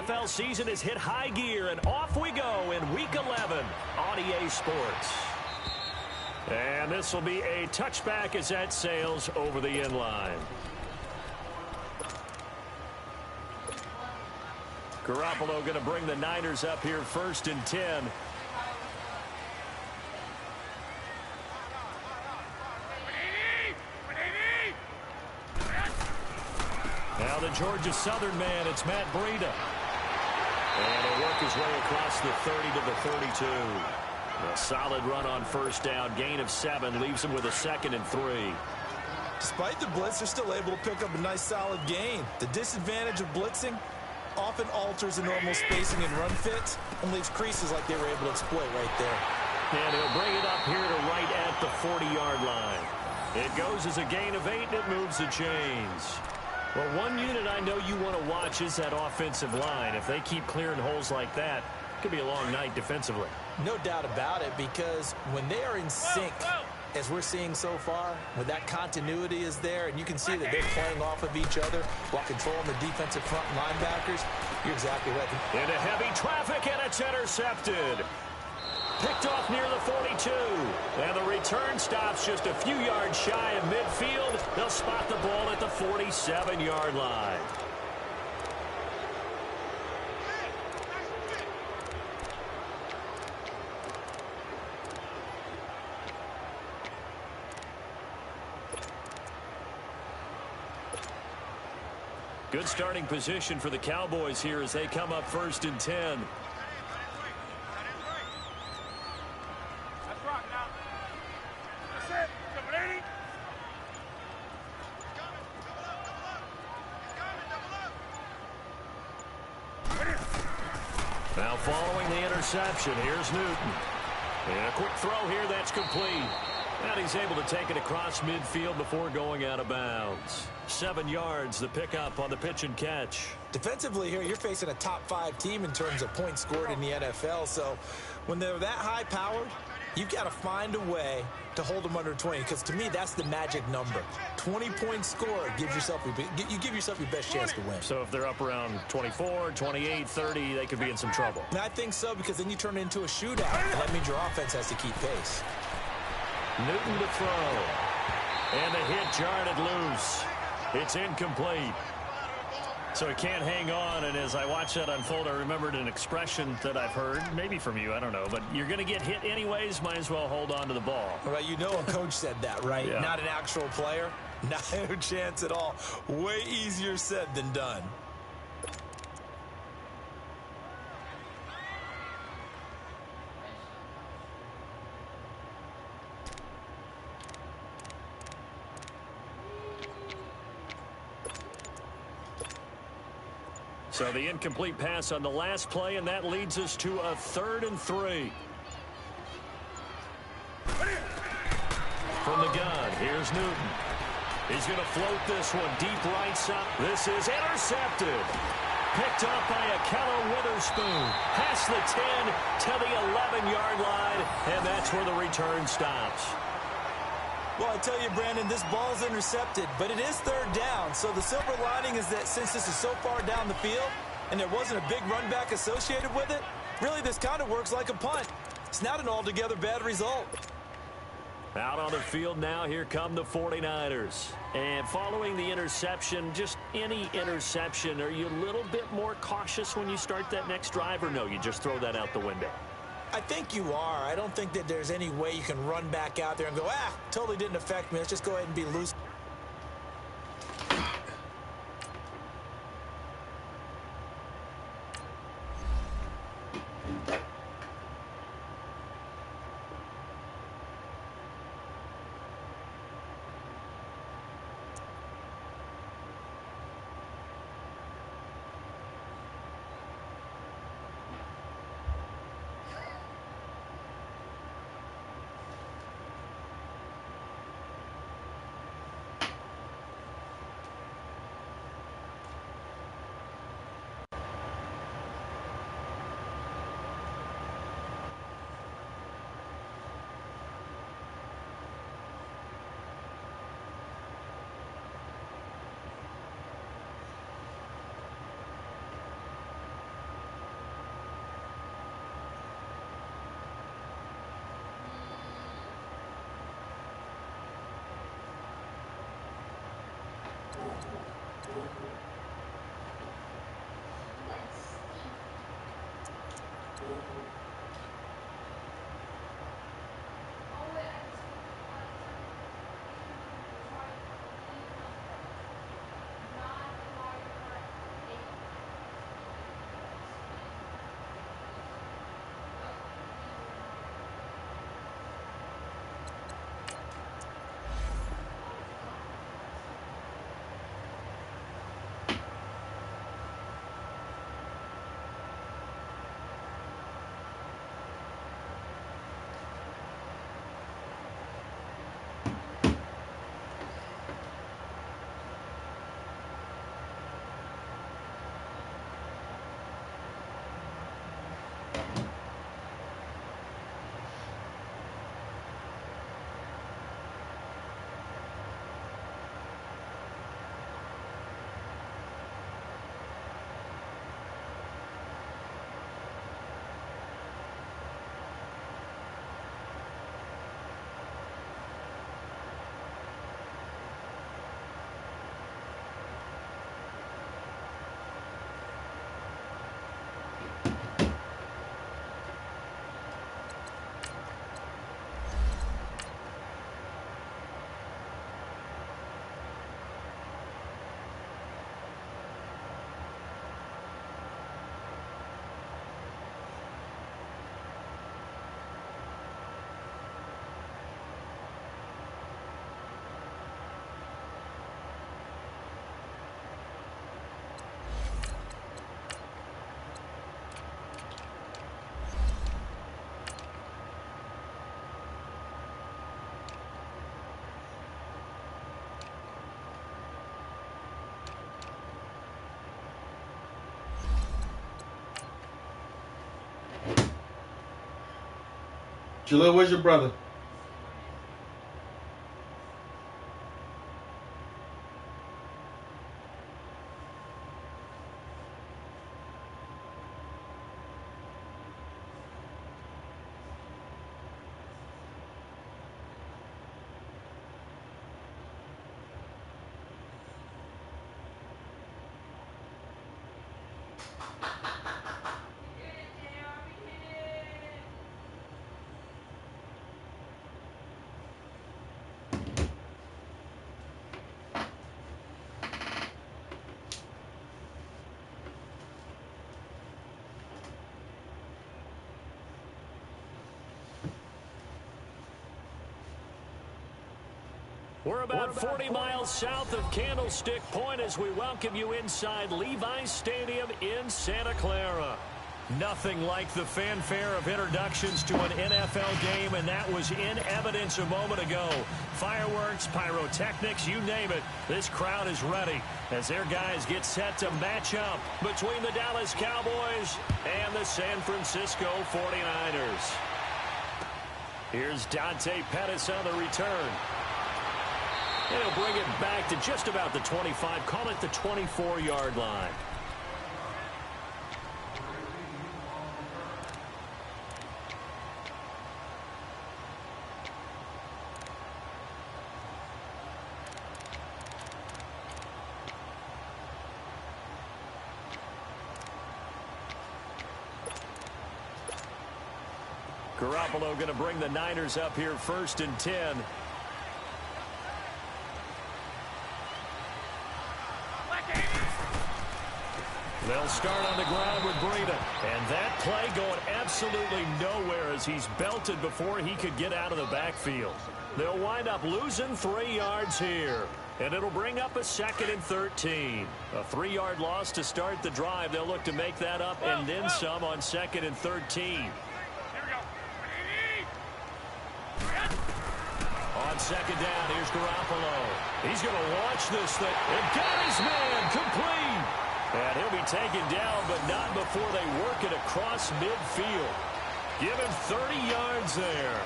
NFL season has hit high gear, and off we go in Week 11 on EA Sports. And this will be a touchback as that sails over the inline. Garoppolo going to bring the Niners up here 1st and 10. Now the Georgia Southern man, it's Matt Breida. And he'll work his way across the 30 to the 32. A solid run on 1st down. Gain of 7 leaves him with a 2nd and 3. Despite the blitz, they're still able to pick up a nice solid gain. The disadvantage of blitzing often alters the normal spacing and run fits and leaves creases like they were able to exploit right there. And he'll bring it up here to right at the 40-yard line. It goes as a gain of 8, and it moves the chains. Well, one unit I know you want to watch is that offensive line. If they keep clearing holes like that, it could be a long night defensively. No doubt about it, because when they are in sync, as we're seeing so far, when that continuity is there and you can see that they're playing off of each other while controlling the defensive front linebackers, you're exactly right. Into heavy traffic, and it's intercepted. Picked off near the 42. And the return stops just a few yards shy of midfield. They'll spot the ball at the 47-yard line. Good starting position for the Cowboys here as they come up 1st and 10. Now following the interception, here's Newton. And a quick throw here, that's complete. And he's able to take it across midfield before going out of bounds. 7 yards, the pickup on the pitch and catch. Defensively here, you're facing a top-5 team in terms of points scored in the NFL. So when they're that high-powered, you've got to find a way to hold them under 20, because to me, that's the magic number. 20-point score gives yourself you give yourself your best chance to win. So if they're up around 24, 28, 30, they could be in some trouble. And I think so, because then you turn it into a shootout, and that means your offense has to keep pace. Newton to throw. And the hit jarred it loose. It's incomplete. So he can't hang on, and as I watched that unfold, I remembered an expression that I've heard, maybe from you, I don't know, but you're going to get hit anyways, might as well hold on to the ball. Right, you know a coach said that, right? Yeah. Not an actual player. Not a chance at all. Way easier said than done. So the incomplete pass on the last play, and that leads us to a 3rd and 3. From the gun, here's Newton. He's going to float this one deep right side. This is intercepted. Picked up by a Keller Witherspoon. Past the 10 to the 11-yard line, and that's where the return stops. Well, I tell you, Brandon, this ball's intercepted, but it is 3rd down. So the silver lining is that since this is so far down the field and there wasn't a big run back associated with it, really this kind of works like a punt. It's not an altogether bad result. Out on the field now, here come the 49ers. And following the interception, just any interception, are you a little bit more cautious when you start that next drive, or no, you just throw that out the window? I think you are. I don't think that there's any way you can run back out there and go, totally didn't affect me. Let's just go ahead and be loose. Jaleel, where's your brother? We're about 40 miles south of Candlestick Point as we welcome you inside Levi's Stadium in Santa Clara. Nothing like the fanfare of introductions to an NFL game, and that was in evidence a moment ago. Fireworks, pyrotechnics, you name it. This crowd is ready as their guys get set to match up between the Dallas Cowboys and the San Francisco 49ers. Here's Dante Pettis on the return. He'll bring it back to just about the 25, call it the 24-yard line. Garoppolo going to bring the Niners up here 1st and 10. They'll start on the ground with Breida. And that play going absolutely nowhere as he's belted before he could get out of the backfield. They'll wind up losing 3 yards here. And it'll bring up a 2nd and 13. A 3-yard loss to start the drive. They'll look to make that up and then some on 2nd and 13. On 2nd down, here's Garoppolo. He's going to launch this thing. And got his man complete. And he'll be taken down, but not before they work it across midfield. Give him 30 yards there.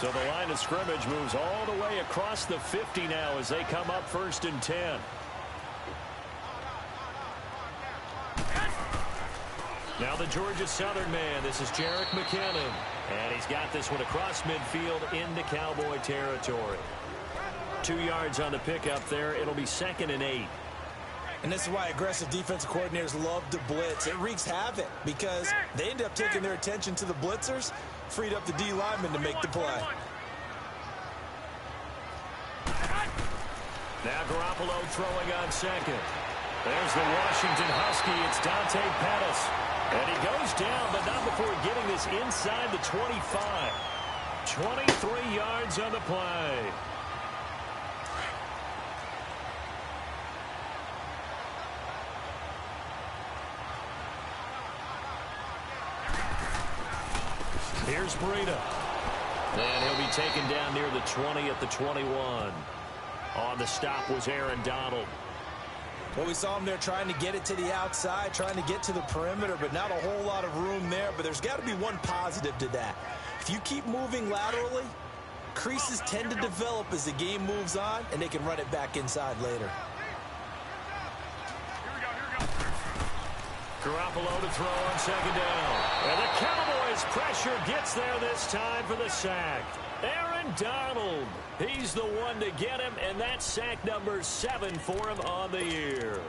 So the line of scrimmage moves all the way across the 50 now as they come up 1st and 10. Now the Georgia Southern man. This is Jerick McKinnon. And he's got this one across midfield into Cowboy territory. 2 yards on the pickup there. It'll be 2nd and 8. And this is why aggressive defensive coordinators love to blitz. It wreaks havoc because they end up taking their attention to the blitzers, freed up the D lineman to make the play. Now Garoppolo throwing on 2nd. There's the Washington Husky. It's Dante Pettis. And he goes down, but not before getting this inside the 25. 23 yards on the play. Here's Breida. And he'll be taken down near the 20 at the 21. On the stop was Aaron Donald. Well, we saw him there trying to get it to the outside, trying to get to the perimeter, but not a whole lot of room there. But there's got to be one positive to that. If you keep moving laterally, creases tend to develop as the game moves on, and they can run it back inside later. Garoppolo to throw on 2nd down. And the Cowboys pressure gets there this time for the sack. Aaron Donald. He's the one to get him, and that's sack number 7 for him on the year.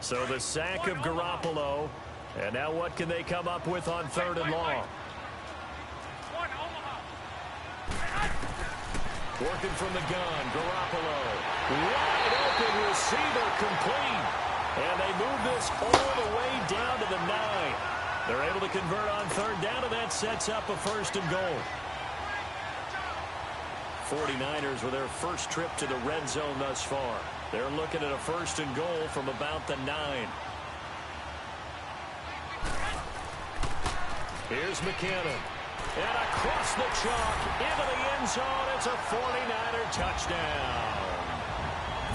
So the sack of Garoppolo. And now what can they come up with on 3rd and long? Working from the gun, Garoppolo. Wide open receiver complete. And they move this all the way down to the 9. They're able to convert on 3rd down, and that sets up a 1st and goal. 49ers with their first trip to the red zone thus far. They're looking at a 1st and goal from about the 9. Here's McKinnon. And across the chalk, into the end zone, it's a 49er touchdown.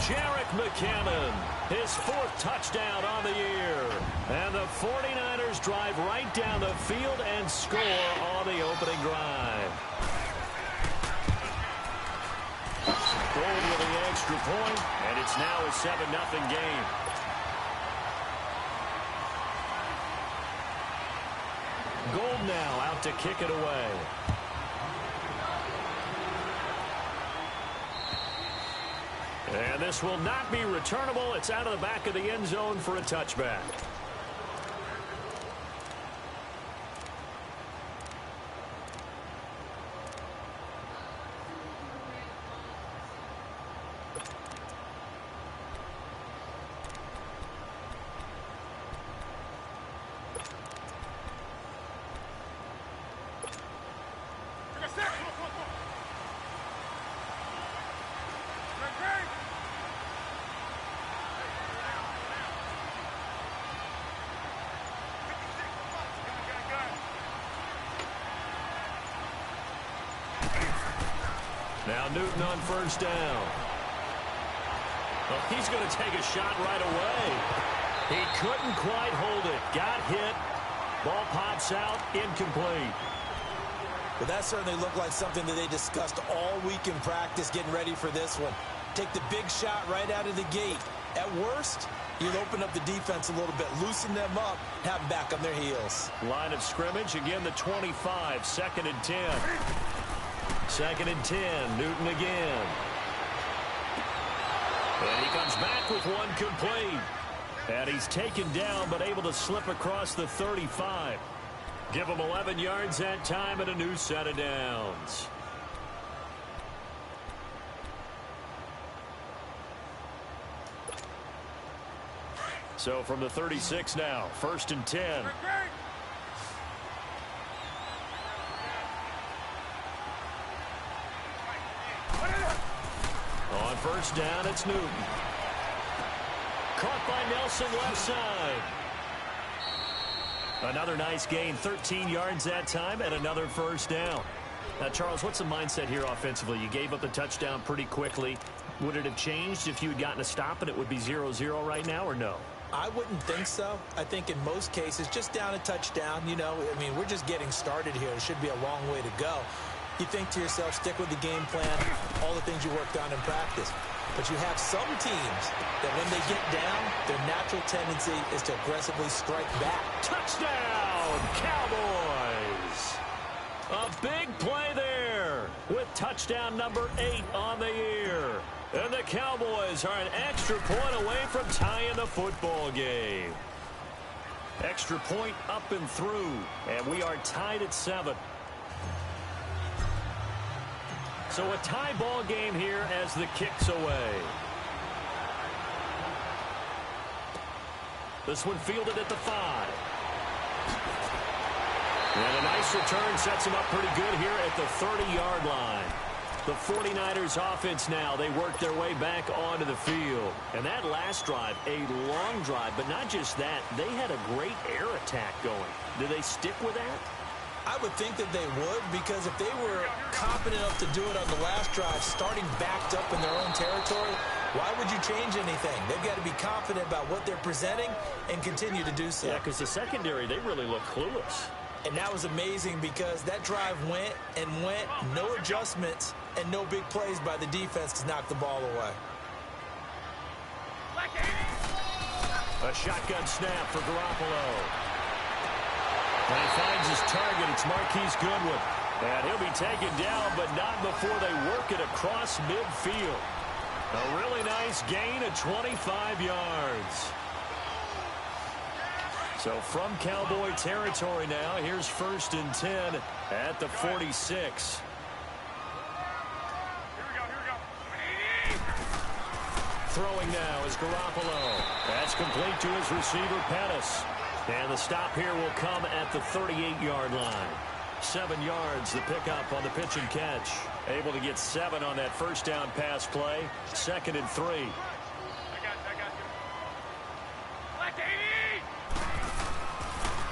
Jerick McKinnon, his 4th touchdown on the year. And the 49ers drive right down the field and score on the opening drive. Gold with the extra point, and it's now a 7-0 game. Gold now out to kick it away. And this will not be returnable. It's out of the back of the end zone for a touchback. Now Newton on first down. Well, he's going to take a shot right away. He couldn't quite hold it. Got hit. Ball pops out. Incomplete. Well, that certainly looked like something that they discussed all week in practice getting ready for this one. Take the big shot right out of the gate. At worst, you'll open up the defense a little bit, loosen them up, have them back on their heels. Line of scrimmage, again the 25, 2nd and 10. 2nd and 10, Newton again. And he comes back with one complete. And he's taken down but able to slip across the 35. Give him 11 yards that time and a new set of downs. So from the 36 now, 1st and 10. On first down, it's Newton. Caught by Nelson left side. Another nice gain, 13 yards that time, and another first down. Now, Charles, what's the mindset here offensively? You gave up the touchdown pretty quickly. Would it have changed if you had gotten a stop and it would be 0-0 right now, or no? I wouldn't think so. I think in most cases, just down a touchdown, you know, I mean, we're just getting started here. It should be a long way to go. You think to yourself, stick with the game plan, all the things you worked on in practice. But you have some teams that when they get down, their natural tendency is to aggressively strike back. Touchdown, Cowboys! A big play there with touchdown number 8 on the year. And the Cowboys are an extra point away from tying the football game. Extra point up and through, and we are tied at 7. So a tie ball game here as the kick's away. This one fielded at the 5. And a nice return sets him up pretty good here at the 30-yard line. The 49ers offense now, they work their way back onto the field. And that last drive, a long drive, but not just that, they had a great air attack going. Do they stick with that? I would think that they would, because if they were confident enough to do it on the last drive, starting backed up in their own territory, why would you change anything? They've got to be confident about what they're presenting and continue to do so. Yeah, because the secondary, they really look clueless. And that was amazing because that drive went and went, no adjustments, and no big plays by the defense to knock the ball away. A shotgun snap for Garoppolo. And he finds his target. It's Marquise Goodwin. And he'll be taken down, but not before they work it across midfield. A really nice gain of 25 yards. So from Cowboy territory now, here's 1st and 10 at the 46. Throwing now is Garoppolo. That's complete to his receiver, Pettis. And the stop here will come at the 38-yard line. 7 yards, the pickup on the pitch and catch. Able to get 7 on that first down pass play. 2nd and 3.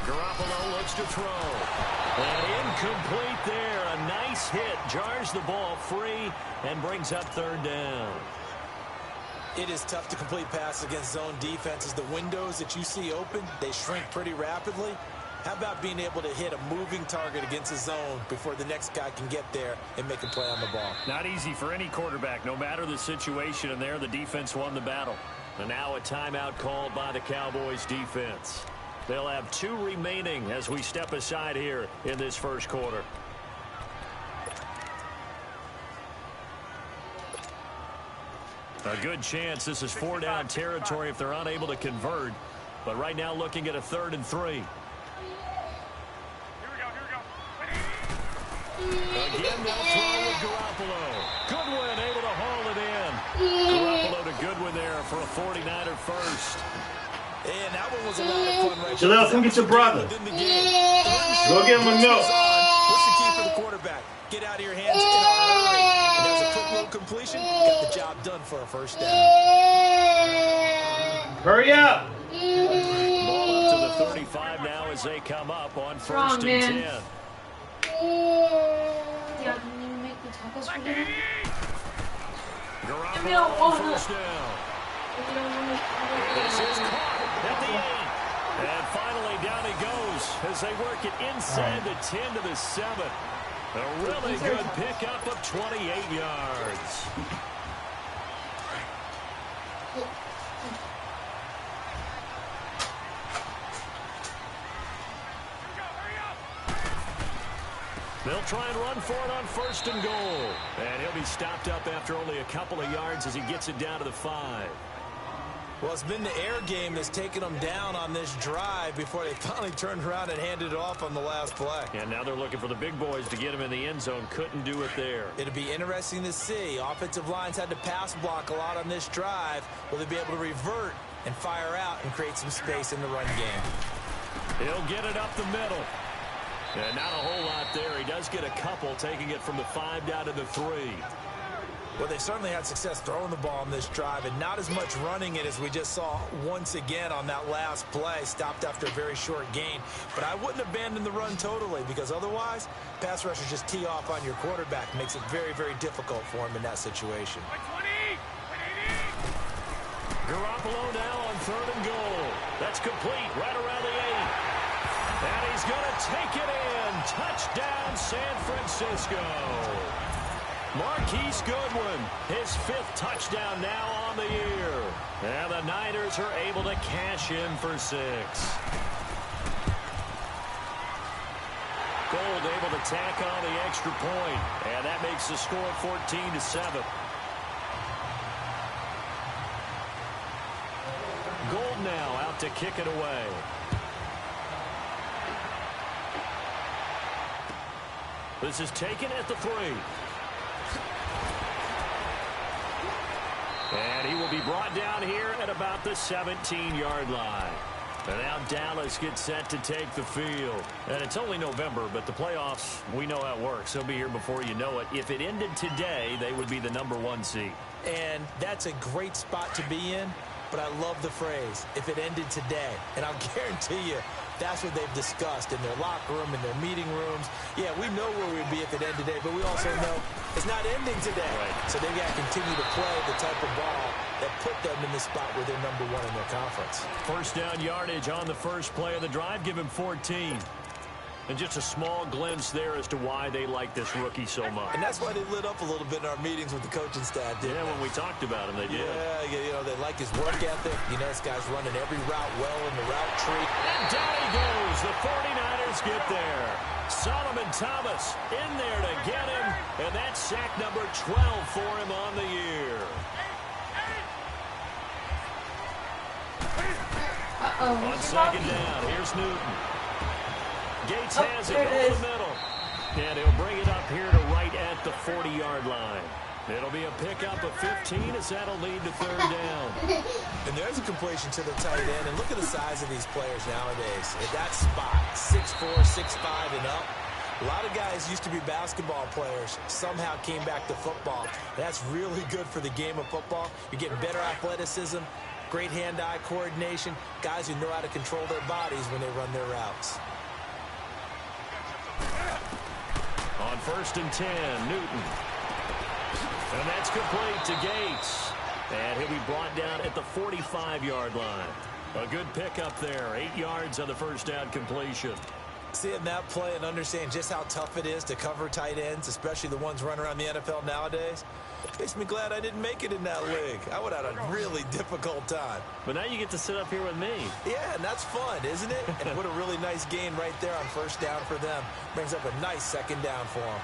Garoppolo looks to throw. And incomplete This hit jars the ball free and brings up third down. It is tough to complete passes against zone defenses. The windows that you see open, they shrink pretty rapidly. How about being able to hit a moving target against a zone before the next guy can get there and make a play on the ball? Not easy for any quarterback, no matter the situation, and there the defense won the battle. And now a timeout called by the Cowboys defense. They'll have 2 remaining as we step aside here in this first quarter. A good chance this is 4-down territory if they're unable to convert. But right now looking at a 3rd and 3. Again, they'll throw with Garoppolo. Goodwin able to haul it in. Garoppolo to Goodwin there for a 49er first. And that one was a lot of fun right Jaleel, come get your brother. Go get him a milk. What's the key for the quarterback? Get out of your hands in a hurry. And there's a quick little completion. Got the job done for a first down. Hurry up. Ball up to the 35 now as they come up on 1st and 10. Yeah, can you make the tacos for dinner? Garoppolo on first down. This is caught at the 8. And finally down he goes as they work it inside the 10 to the 7. A really good pickup of 28 yards. They'll try and run for it on 1st and goal. And he'll be stopped up after only a couple of yards as he gets it down to the 5. Well, it's been the air game that's taken them down on this drive before they finally turned around and handed it off on the last play. And now they're looking for the big boys to get him in the end zone. Couldn't do it there. It'll be interesting to see. Offensive lines had to pass block a lot on this drive. Will they be able to revert and fire out and create some space in the run game? He'll get it up the middle. And not a whole lot there. He does get a couple, taking it from the 5 down to the 3. Well, they certainly had success throwing the ball on this drive, and not as much running it as we just saw once again on that last play. Stopped after a very short gain. But I wouldn't abandon the run totally, because otherwise, pass rushers just tee off on your quarterback. Makes it very, very difficult for him in that situation. Garoppolo now on 3rd and goal. That's complete right around the 8. And he's going to take it in. Touchdown, San Francisco. Marquise Goodwin, his 5th touchdown now on the year. And the Niners are able to cash in for 6. Gold able to tack on the extra point. And that makes the score 14-7. Gold now out to kick it away. This is taken at the 3. And he will be brought down here at about the 17-yard line. And now Dallas gets set to take the field. And it's only November, but the playoffs, we know how it works. They'll be here before you know it. If it ended today, they would be the #1 seed. And that's a great spot to be in. But I love the phrase, if it ended today. And I'll guarantee you, that's what they've discussed in their locker room, in their meeting rooms. Yeah, we know where we'd be if it ended today, but we also know it's not ending today. Right. So they've got to continue to play the type of ball that put them in the spot where they're #1 in their conference. 1st down yardage on the first play of the drive. Give him 14. And just a small glimpse there as to why they like this rookie so much. And that's why they lit up a little bit in our meetings with the coaching staff, didn't they? When we talked about him, they did. Yeah, you know, they like his work ethic. You know, this guy's running every route well in the route tree. And down he goes. The 49ers get there. Solomon Thomas in there to get him. And that's sack number 12 for him on the year. On 2nd down, here's Newton. Gates has it over the middle. And he'll bring it up here to right at the 40-yard line. It'll be a pickup of 15 as that'll lead to 3rd down. And there's a completion to the tight end. And look at the size of these players nowadays. At that spot, 6'4", 6'5", and up. A lot of guys used to be basketball players, somehow came back to football. That's really good for the game of football. You're getting better athleticism, great hand-eye coordination, guys who know how to control their bodies when they run their routes. On first and 10. Newton. And that's complete to Gates. And he'll be brought down at the 45-yard line. A good pickup there. 8 yards on the first down completion. Seeing that play and understanding just how tough it is to cover tight ends, especially the ones running around the NFL nowadays, makes me glad I didn't make it in that league. I would have had a really difficult time. But now you get to sit up here with me. Yeah, and that's fun, isn't it? And what a really nice gain right there on first down for them. Brings up a nice second down for them.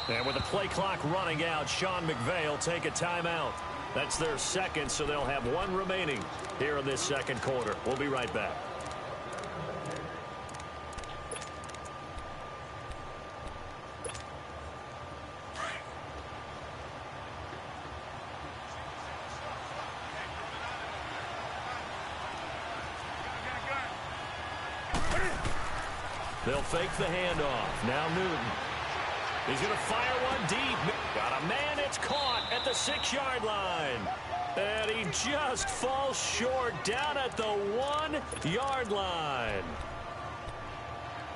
And with the play clock running out, Sean McVay will take a timeout. That's their second, so they'll have one remaining here in this second quarter. We'll be right back. They'll fake the handoff. Now Newton. He's going to fire one deep. Got a man. It's caught at the 6-yard line. And he just falls short down at the 1-yard line.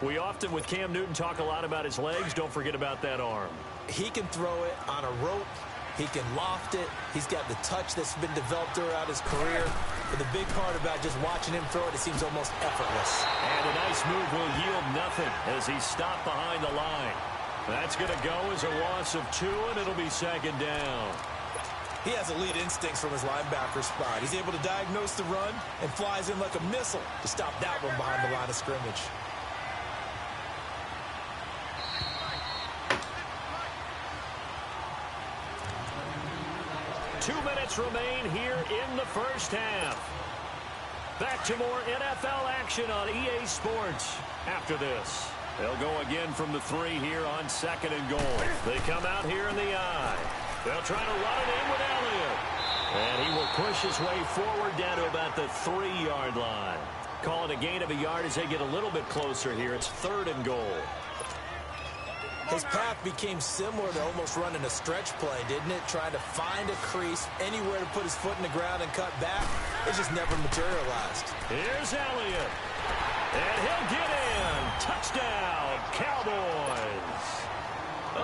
We often, with Cam Newton, talk a lot about his legs. Don't forget about that arm. He can throw it on a rope. He can loft it. He's got the touch that's been developed throughout his career. But the big part about just watching him throw it, it seems almost effortless. And a nice move will yield nothing as he's stopped behind the line. That's going to go as a loss of 2, and it'll be second down. He has elite instincts from his linebacker spot. He's able to diagnose the run and flies in like a missile to stop that one behind the line of scrimmage. Two minutes remain here in the first half. Back to more NFL action on EA Sports after this. They'll go again from the 3 here on second and goal. They come out here in the I. They'll try to run it in with Elliott. And he will push his way forward down to about the 3-yard line. Call it a gain of a yard as they get a little bit closer here. It's third and goal. His path became similar to almost running a stretch play, didn't it? Trying to find a crease, anywhere to put his foot in the ground and cut back. It just never materialized. Here's Elliott. And he'll get in. Touchdown, Cowboys.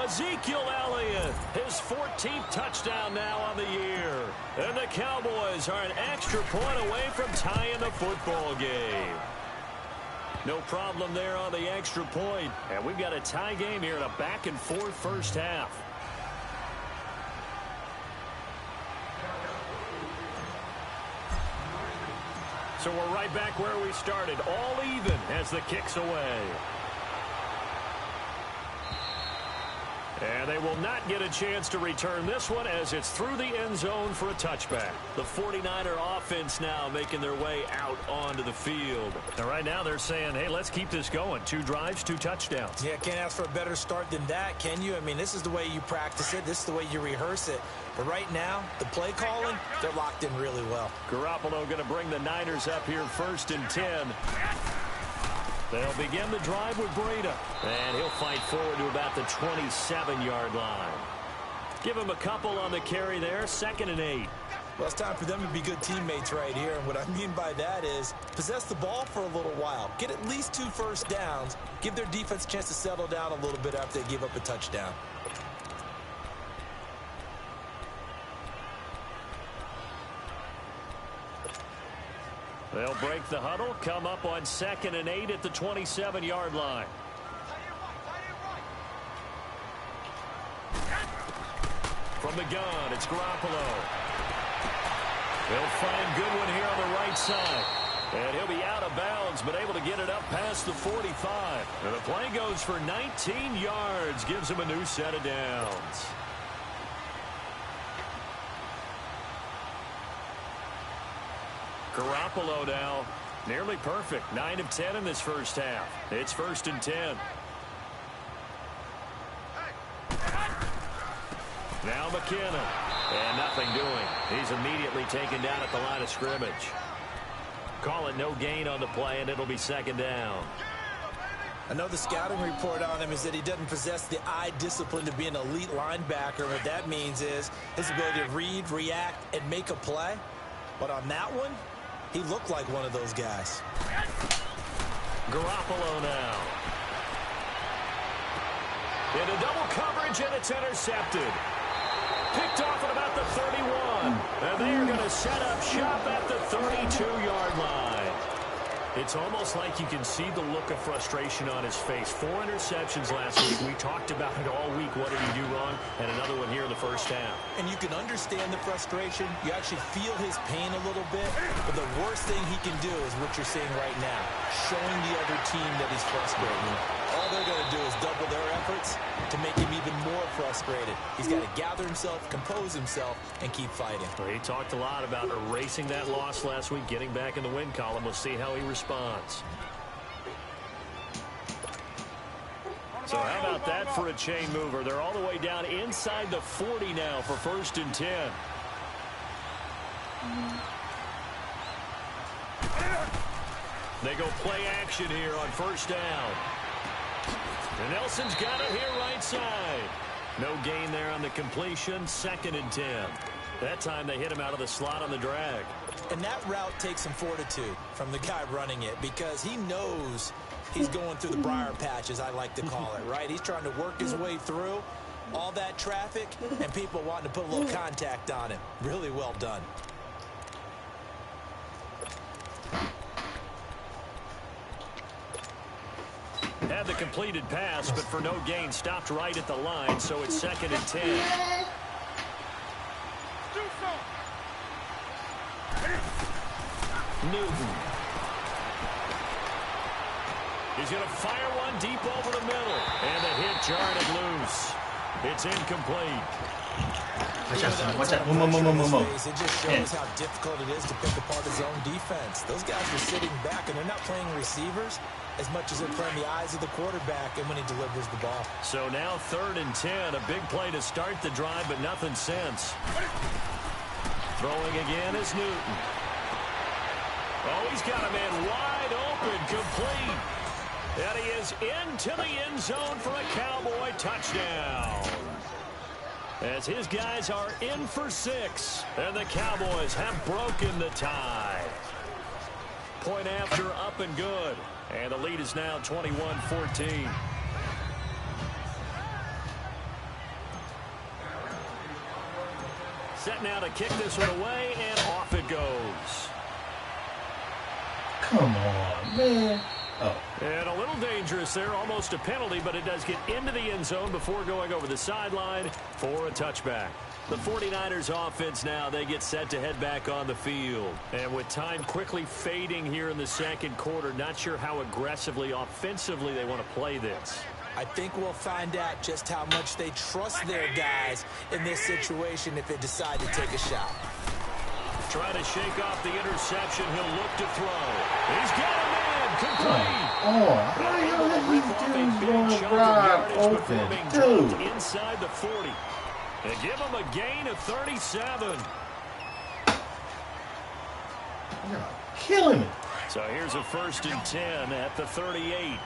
Ezekiel Elliott, his 14th touchdown now on the year. And the Cowboys are an extra point away from tying the football game. No problem there on the extra point. And we've got a tie game here in a back-and-forth first half. So we're right back where we started, all even as the kick's away. And they will not get a chance to return this one as it's through the end zone for a touchback. The 49er offense now making their way out onto the field. And right now they're saying, hey, let's keep this going. 2 drives, 2 touchdowns. Yeah, can't ask for a better start than that, can you? I mean, this is the way you practice it. This is the way you rehearse it. But right now, the play calling, they're locked in really well. Garoppolo going to bring the Niners up here first and 10. They'll begin the drive with Breida. And he'll fight forward to about the 27-yard line. Give him a couple on the carry there. 2nd and 8. Well, it's time for them to be good teammates right here. And what I mean by that is possess the ball for a little while. Get at least 2 first downs. Give their defense a chance to settle down a little bit after they give up a touchdown. They'll break the huddle, come up on 2nd and 8 at the 27-yard line. From the gun, it's Garoppolo. They'll find Goodwin here on the right side. And he'll be out of bounds, but able to get it up past the 45. And the play goes for 19 yards, gives him a new set of downs. Garoppolo now, nearly perfect. 9 of 10 in this first half. It's 1st and 10. Now McKinnon. And nothing doing. He's immediately taken down at the line of scrimmage. Call it no gain on the play, and it'll be 2nd down. I know the scouting report on him is that he doesn't possess the eye discipline to be an elite linebacker. What that means is his ability to read, react, and make a play. But on that one, he looked like one of those guys. Garoppolo now. Into double coverage, and it's intercepted. Picked off at about the 31. And they are going to set up shop at the 32-yard line. It's almost like you can see the look of frustration on his face. 4 interceptions last week. We talked about it all week. What did he do wrong? And another one here in the first half. And you can understand the frustration. You actually feel his pain a little bit. But the worst thing he can do is what you're seeing right now, showing the other team that he's frustrated. All they're going to do is double their efforts to make him even more frustrated. He's got to gather himself, compose himself, and keep fighting. Well, he talked a lot about erasing that loss last week, getting back in the win column. We'll see how he responds. So how about that for a chain mover? They're all the way down inside the 40 now for 1st and 10. They go play action here on 1st down. And Nelson's got it here right side. No gain there on the completion. 2nd and 10. That time they hit him out of the slot on the drag. And that route takes some fortitude from the guy running it because he knows he's going through the briar patch, as I like to call it, right? He's trying to work his way through all that traffic and people wanting to put a little contact on him. Really well done. Had the completed pass, but for no gain, stopped right at the line, so it's 2nd and 10. Newton. He's going to fire one deep over the middle, and the hit jarred it loose. It's incomplete. Watch out. It just shows how difficult it is to pick apart his own defense. Those guys are sitting back, and they're not playing receivers as much as they're playing the eyes of the quarterback and when he delivers the ball. So now 3rd and 10. A big play to start the drive, but nothing since. Throwing again is Newton. Oh, he's got a man wide open, complete. And he is into the end zone for a Cowboy touchdown. As his guys are in for 6, and the Cowboys have broken the tie. Point after, up and good. And the lead is now 21-14. Set now to kick this one away, and off it goes. Come on, man. Oh. And a little dangerous there, almost a penalty, but it does get into the end zone before going over the sideline for a touchback. The 49ers offense now, they get set to head back on the field. And with time quickly fading here in the 2nd quarter, not sure how aggressively, offensively they want to play this. I think we'll find out just how much they trust their guys in this situation if they decide to take a shot. Trying to shake off the interception. He'll look to throw. He's got a man complete. Oh, how the hell did these dudes gonna drive open, dude? Inside the 40. And give him a gain of 37. You're killing me. So here's a 1st and 10 at the 38.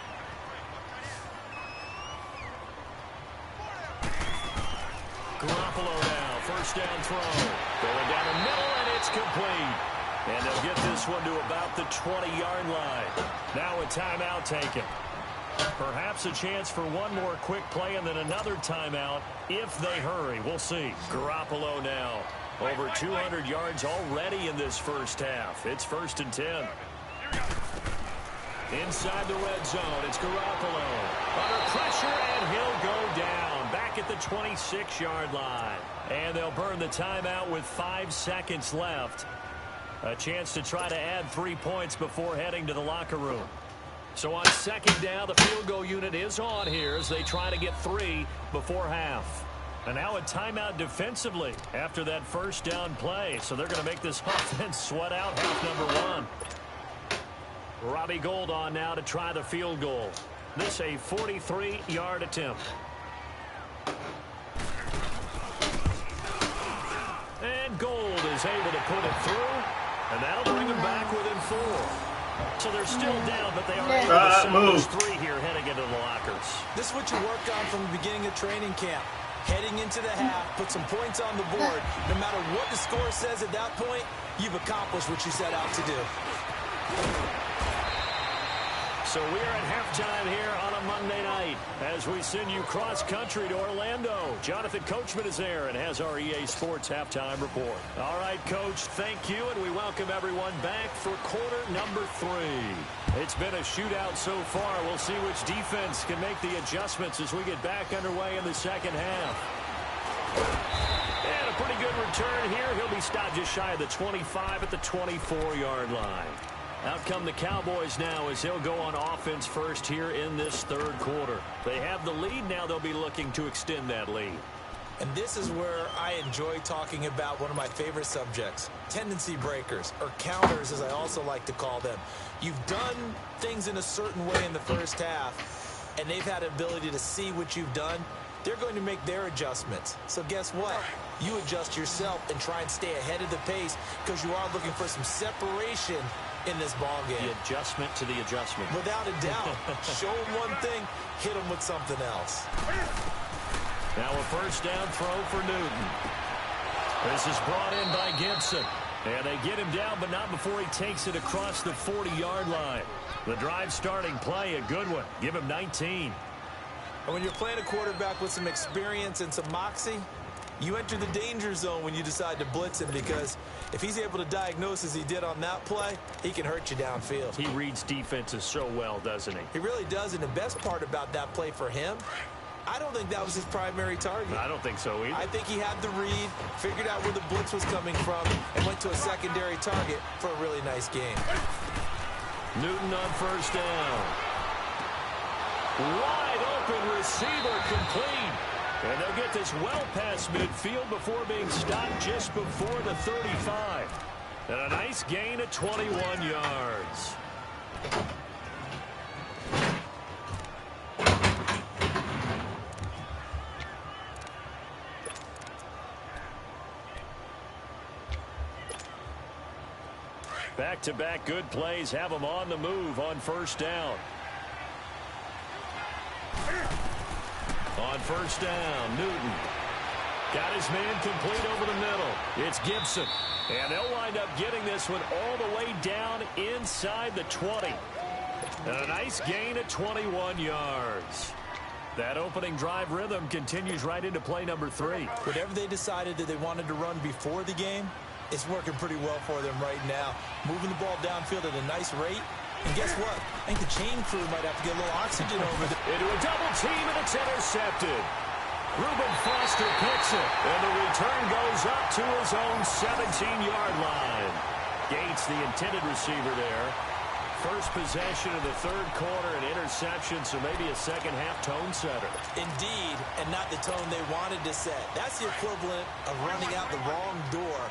Garoppolo now, 1st down throw. Going down the middle, and it's complete. And they'll get this one to about the 20-yard line. Now a timeout taken. Perhaps a chance for one more quick play and then another timeout if they hurry. We'll see. Garoppolo now. Over 200 yards already in this first half. It's 1st and 10. Inside the red zone, it's Garoppolo. Under pressure, and he'll go down. Back at the 26-yard line. And they'll burn the timeout with 5 seconds left. A chance to try to add 3 points before heading to the locker room. So on 2nd down, the field goal unit is on here as they try to get 3 before half. And now a timeout defensively after that 1st down play. So they're going to make this offense sweat out half number 1. Robbie Gould on now to try the field goal. This a 43-yard attempt. And Gould is able to put it through. And that'll bring him back within 4. So they're still down, but they are able to salvage 3 here heading into the lockers. This is what you worked on from the beginning of training camp. Heading into the half, put some points on the board. No matter what the score says at that point, you've accomplished what you set out to do. So we are at halftime here on a Monday night as we send you cross-country to Orlando. Jonathan Coachman is there and has our EA Sports halftime report. All right, Coach, thank you, and we welcome everyone back for quarter number 3. It's been a shootout so far. We'll see which defense can make the adjustments as we get back underway in the second half. And a pretty good return here. He'll be stopped just shy of the 25 at the 24-yard line. Out come the Cowboys now as they'll go on offense first here in this third quarter. They have the lead. Now they'll be looking to extend that lead. And this is where I enjoy talking about one of my favorite subjects, tendency breakers, or counters as I also like to call them. You've done things in a certain way in the first half, and they've had the ability to see what you've done. They're going to make their adjustments. So guess what? You adjust yourself and try and stay ahead of the pace because you are looking for some separation in this ball game. The adjustment to the adjustment. Without a doubt. Show them one thing, hit them with something else. Now a first down throw for Newton. This is brought in by Gibson. And they get him down, but not before he takes it across the 40-yard line. The drive starting play, a good one. Give him 19. And when you're playing a quarterback with some experience and some moxie, you enter the danger zone when you decide to blitz him, because if he's able to diagnose as he did on that play, he can hurt you downfield. He reads defenses so well, doesn't he? He really does, and the best part about that play for him, I don't think that was his primary target. I don't think so either. I think he had the read, figured out where the blitz was coming from, and went to a secondary target for a really nice game. Newton on first down. Wide open receiver complete. And they'll get this well past midfield before being stopped just before the 35. And a nice gain of 21 yards. Back-to-back good plays have them on the move on first down. On first down, Newton got his man complete over the middle. It's Gibson. And they'll wind up getting this one all the way down inside the 20. And a nice gain of 21 yards. That opening drive rhythm continues right into play number 3. Whatever they decided that they wanted to run before the game, it's working pretty well for them right now. Moving the ball downfield at a nice rate. And guess what? I think the chain crew might have to get a little oxygen over there. Into a double team, and it's intercepted. Reuben Foster picks it, and the return goes up to his own 17-yard line. Gates, the intended receiver there. First possession of the third quarter, an interception, so maybe a second-half tone setter. Indeed, and not the tone they wanted to set. That's the equivalent of running out the wrong door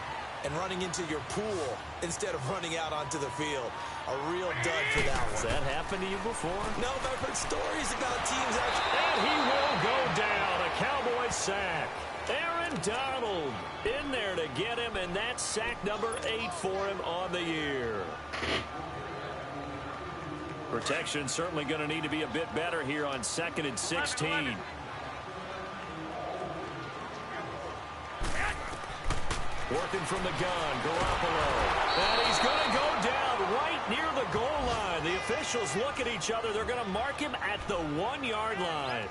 and running into your pool instead of running out onto the field. A real dud for that one. Has that happened to you before? No, but I've heard stories about teams actually. And he will go down. A Cowboy sack. Aaron Donald in there to get him, and that's sack number 8 for him on the year. Protection certainly going to need to be a bit better here on 2nd and 16. Working from the gun, Garoppolo. And he's going to go down right near the goal line. The officials look at each other. They're going to mark him at the 1-yard line.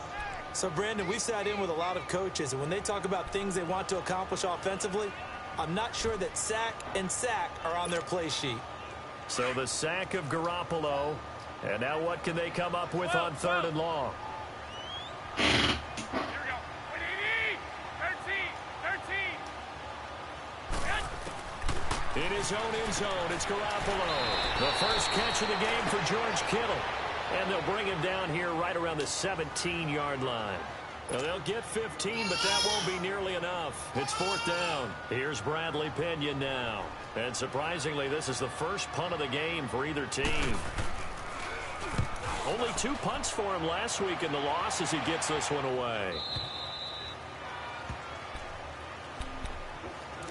So, Brandon, we've sat in with a lot of coaches, and when they talk about things they want to accomplish offensively, I'm not sure that sack and sack are on their play sheet. So the sack of Garoppolo. And now what can they come up with on 3rd and long? In his own end zone, it's Garoppolo. The first catch of the game for George Kittle. And they'll bring him down here right around the 17-yard line. Now they'll get 15, but that won't be nearly enough. It's 4th down. Here's Bradley Pinion now. And surprisingly, this is the first punt of the game for either team. Only 2 punts for him last week in the loss as he gets this one away.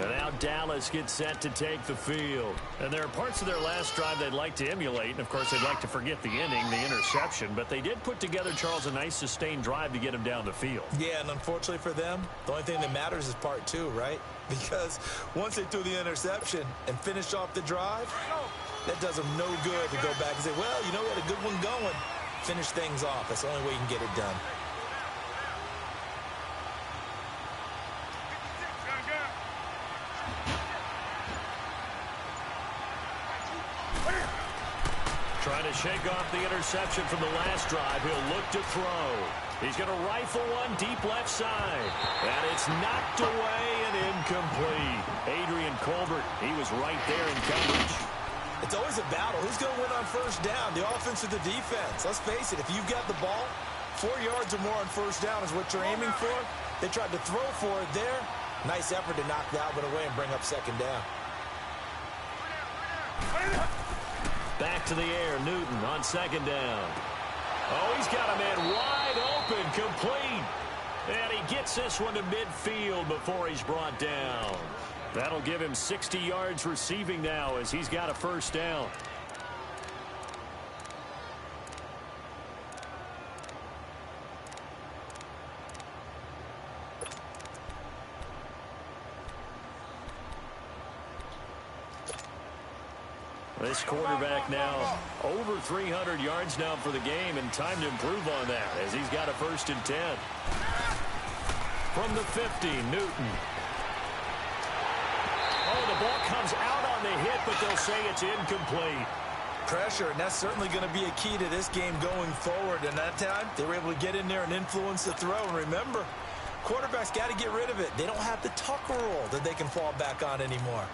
And now Dallas gets set to take the field. And there are parts of their last drive they'd like to emulate. And, of course, they'd like to forget the inning, the interception. But they did put together, Charles, a nice sustained drive to get him down the field. Yeah, and unfortunately for them, the only thing that matters is part two, right? Because once they threw the interception and finished off the drive, that does them no good to go back and say, well, you know, we had a good one going. Finish things off. That's the only way you can get it done. Trying to shake off the interception from the last drive. He'll look to throw. He's going to rifle one deep left side. And it's knocked away and incomplete. Adrian Colbert, he was right there in coverage. It's always a battle. Who's going to win on first down, the offense or the defense? Let's face it, if you've got the ball, 4 yards or more on first down is what you're aiming for. They tried to throw for it there. Nice effort to knock that one away and bring up second down. Back to the air, Newton on second down. Oh, he's got a man wide open, complete. And he gets this one to midfield before he's brought down. That'll give him 60 yards receiving now as he's got a first down. This quarterback now over 300 yards now for the game, and time to improve on that as he's got a 1st and 10. From the 50, Newton. Oh, the ball comes out on the hit, but they'll say it's incomplete. Pressure, and that's certainly going to be a key to this game going forward. And that time, they were able to get in there and influence the throw. And remember, quarterbacks got to get rid of it. They don't have the Tucker rule that they can fall back on anymore.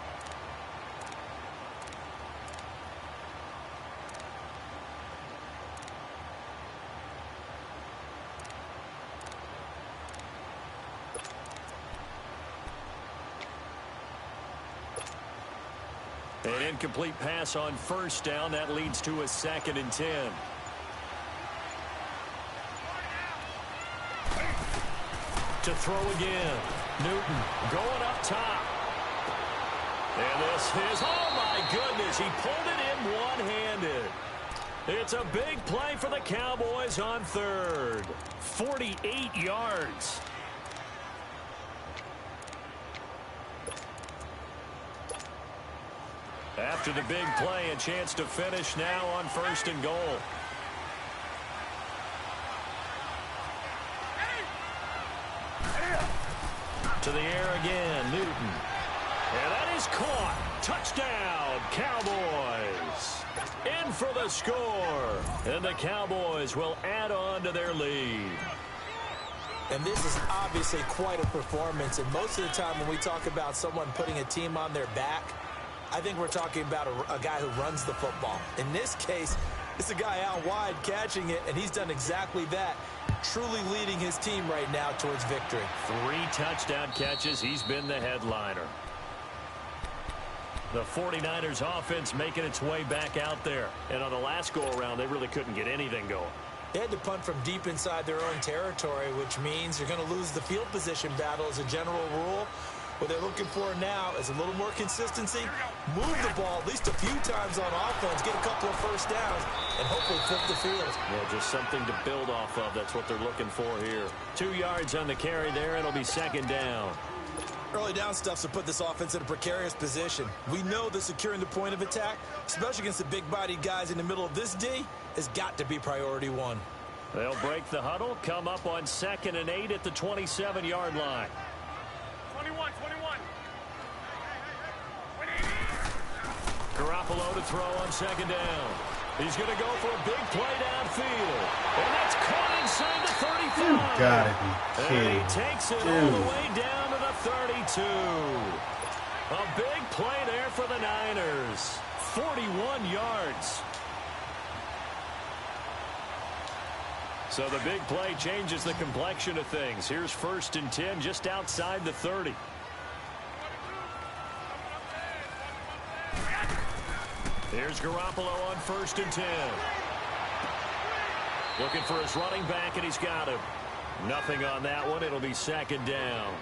An incomplete pass on first down. That leads to a 2nd and 10. To throw again. Newton going up top. And this is, oh my goodness, he pulled it in one-handed. It's a big play for the Cowboys on 3rd. 48 yards. After the big play, a chance to finish now on 1st and goal. To the air again, Newton. And that is caught. Touchdown, Cowboys. In for the score. And the Cowboys will add on to their lead. And this is obviously quite a performance. And most of the time when we talk about someone putting a team on their back, I think we're talking about a guy who runs the football. In this case, it's a guy out wide catching it, and he's done exactly that, truly leading his team right now towards victory. 3 touchdown catches. He's been the headliner. The 49ers offense making its way back out there. And on the last go-around, they really couldn't get anything going. They had to punt from deep inside their own territory, which means you're going to lose the field position battle as a general rule. What they're looking for now is a little more consistency, move the ball at least a few times on offense, get a couple of first downs, and hopefully flip the field. Yeah, just something to build off of. That's what they're looking for here. 2 yards on the carry there. It'll be 2nd down. Early down stuff's to put this offense in a precarious position. We know that securing the point of attack, especially against the big-bodied guys in the middle of this D, has got to be priority 1. They'll break the huddle, come up on 2nd and 8 at the 27-yard line. 21. Garoppolo to throw on 2nd down. He's going to go for a big play downfield. And that's caught inside the 35. You gotta be kidding. And he takes it all the way down to the 32. A big play there for the Niners. 41 yards. So the big play changes the complexion of things. Here's 1st and 10 just outside the 30. Here's Garoppolo on 1st and 10. Looking for his running back, and he's got him. Nothing on that one. It'll be 2nd down.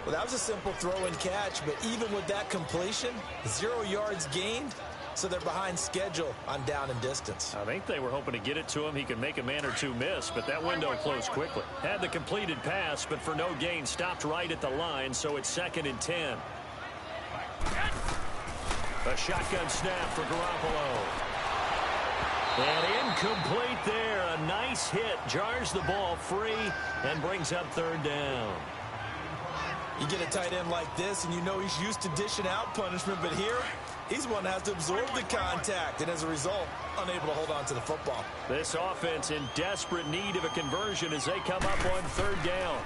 Well, that was a simple throw and catch, but even with that completion, 0 yards gained, so they're behind schedule on down and distance. I think they were hoping to get it to him. He could make a man or two miss, but that window closed quickly. Had the completed pass, but for no gain, stopped right at the line, so it's 2nd and 10. A shotgun snap for Garoppolo. And incomplete there. A nice hit. Jars the ball free and brings up 3rd down. You get a tight end like this, and you know he's used to dishing out punishment, but here, he's one that has to absorb the contact, and as a result, unable to hold on to the football. This offense in desperate need of a conversion as they come up on 3rd down.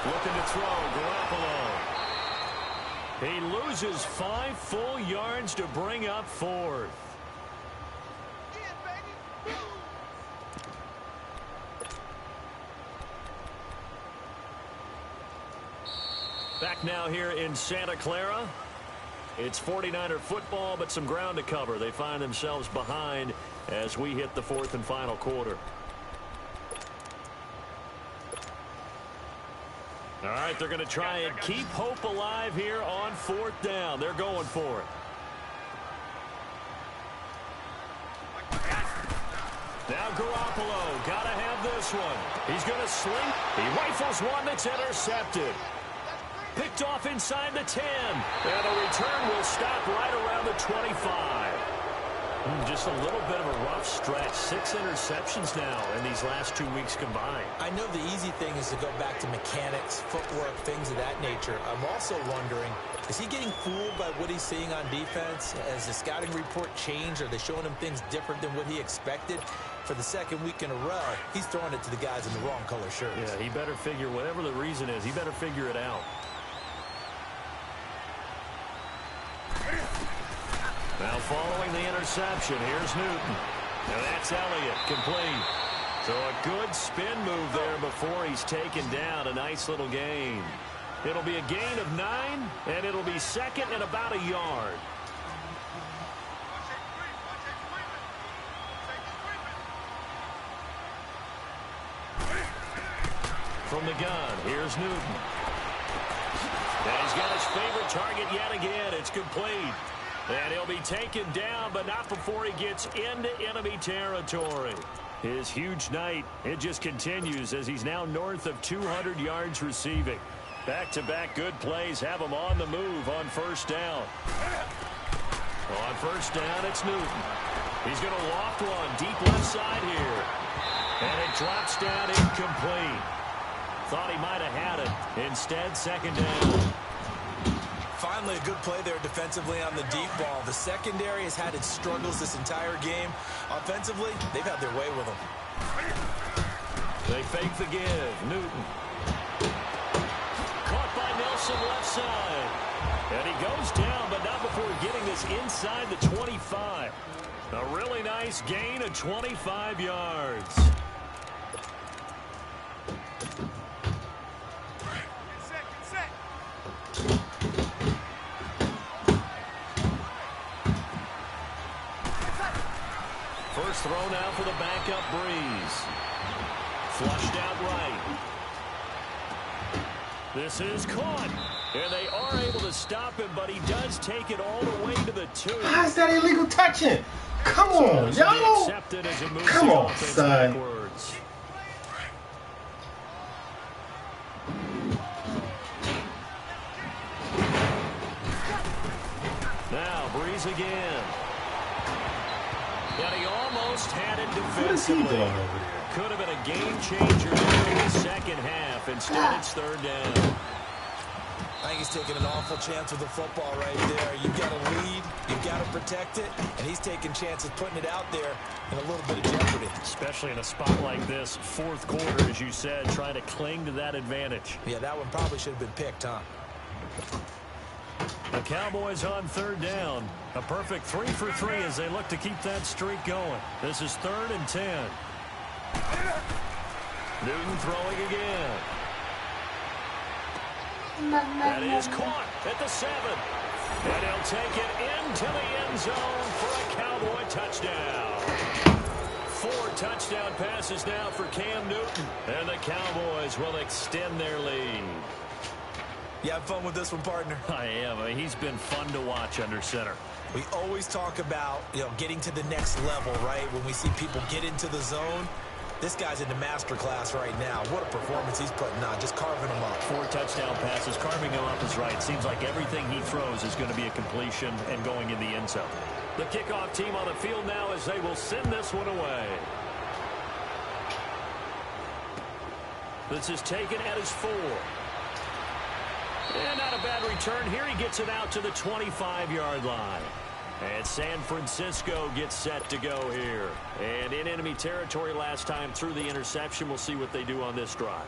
Looking to throw, Garoppolo. He loses 5 full yards to bring up 4th. Back now here in Santa Clara. It's 49er football, but some ground to cover. They find themselves behind as we hit the 4th and final quarter. All right, they're going to try and keep hope alive here on 4th down. They're going for it. Now Garoppolo, got to have this one. He's going to sling. He rifles one that's intercepted. Picked off inside the 10. And a return will stop right around the 25. Just a little bit of a rough stretch. 6 interceptions now in these last 2 weeks combined. I know the easy thing is to go back to mechanics, footwork, things of that nature. I'm also wondering, is he getting fooled by what he's seeing on defense? Has the scouting report changed? Are they showing him things different than what he expected? For the 2nd week in a row, he's throwing it to the guys in the wrong color shirts. Yeah, he better figure, whatever the reason is, he better figure it out. Now following the interception, here's Newton. Now that's Elliott, complete. So a good spin move there before he's taken down. A nice little gain. It'll be a gain of 9, and it'll be 2nd and about a yard. From the gun, here's Newton. And he's got his favorite target yet again. It's complete. And he'll be taken down, but not before he gets into enemy territory. His huge night, it just continues as he's now north of 200 yards receiving. Back-to-back good plays have him on the move on 1st down. On 1st down, it's Newton. He's going to loft one deep left side here. And it drops down incomplete. Thought he might have had it. Instead, 2nd down. Finally, a good play there defensively on the deep ball. The secondary has had its struggles this entire game. Offensively, they've had their way with them. They fake the give. Newton. Caught by Nelson left side. And he goes down, but not before getting this inside the 25. A really nice gain of 25 yards. First throw now for the backup Breeze. Flushed out right. This is caught. And they are able to stop him, but he does take it all the way to the 2. How is that illegal touching? Come on, yo. Come on, son. Backwards. Now Breeze again. And he almost had it defensively. What is he doing over there? Could have been a game changer in the 2nd half. Instead, it's 3rd down. I think he's taking an awful chance with the football right there. You've got to lead, you've got to protect it, and he's taking chances putting it out there in a little bit of jeopardy. Especially in a spot like this, 4th quarter, as you said, trying to cling to that advantage. Yeah, that one probably should have been picked, huh? The Cowboys on 3rd down. A perfect 3 for 3 as they look to keep that streak going. This is 3rd and 10. Newton throwing again. That is caught at the 7. And he'll take it into the end zone for a Cowboy touchdown. 4 touchdown passes now for Cam Newton. And the Cowboys will extend their lead. You have fun with this one, partner? I am. I mean, he's been fun to watch under center. We always talk about, getting to the next level, right? When we see people get into the zone, this guy's in the master class right now. What a performance he's putting on, just carving them up. 4 touchdown passes. Carving him up is right. Seems like everything he throws is going to be a completion and going in the end zone. The kickoff team on the field now as they will send this one away. This is taken at his 4. And not a bad return here. He gets it out to the 25-yard line. And San Francisco gets set to go here. And in enemy territory last time through the interception. We'll see what they do on this drive.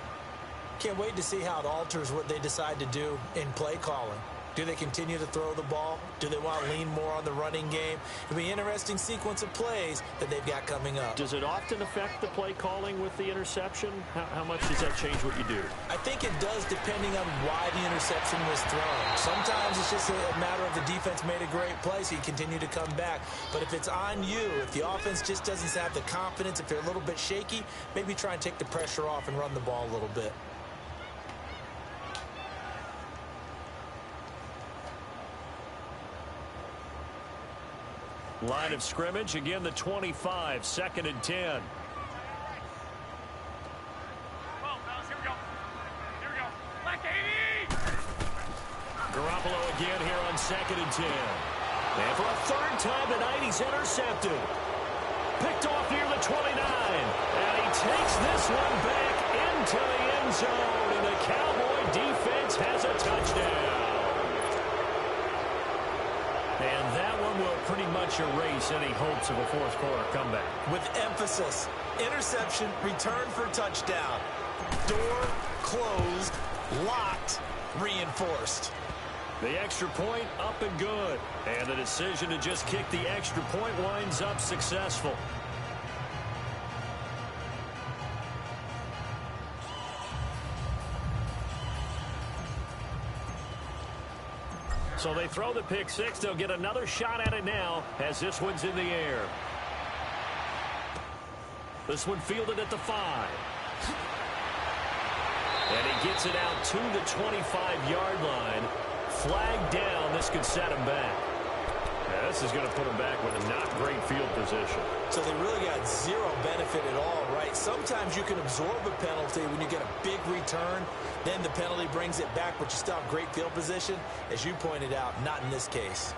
Can't wait to see how it alters what they decide to do in play calling. Do they continue to throw the ball? Do they want to lean more on the running game? It'll be an interesting sequence of plays that they've got coming up. Does it often affect the play calling with the interception? How much does that change what you do? I think it does depending on why the interception was thrown. Sometimes it's just a matter of the defense made a great play, so you continue to come back. But if it's on you, if the offense just doesn't have the confidence, if they're a little bit shaky, maybe try and take the pressure off and run the ball a little bit. Line of scrimmage, again the 25, 2nd and 10. Garoppolo again here on 2nd and 10. And for a 3rd time tonight, he's intercepted. Picked off near the 29. And he takes this one back into the end zone. And the Cowboy defense has a touchdown. And that one will pretty much erase any hopes of a 4th quarter comeback. With emphasis, interception, return for touchdown. Door closed, locked, reinforced. The extra point up and good. And the decision to just kick the extra point winds up successful. So they throw the pick 6. They'll get another shot at it now as this one's in the air. This one fielded at the 5. And he gets it out to the 25-yard line. Flag down. This could set him back. Yeah, this is going to put him back with a not great field position. So they really got zero benefit at all, right? Sometimes you can absorb a penalty when you get a big return. Then the penalty brings it back, but you still have great field position. As you pointed out, not in this case.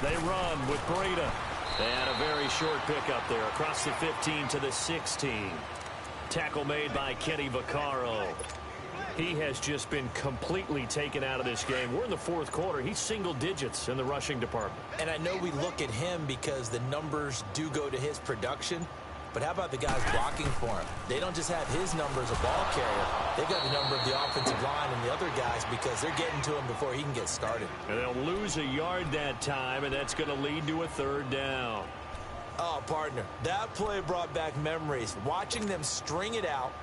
They run with Breda. And a very short pickup there across the 15 to the 16. Tackle made by Kenny Vaccaro. He has just been completely taken out of this game. We're in the 4th quarter. He's single digits in the rushing department. And I know we look at him because the numbers do go to his production. But how about the guys blocking for him? They don't just have his number as a ball carrier. They've got the number of the offensive line and the other guys because they're getting to him before he can get started. And they'll lose a yard that time, and that's going to lead to a 3rd down. Oh, partner, that play brought back memories. Watching them string it out,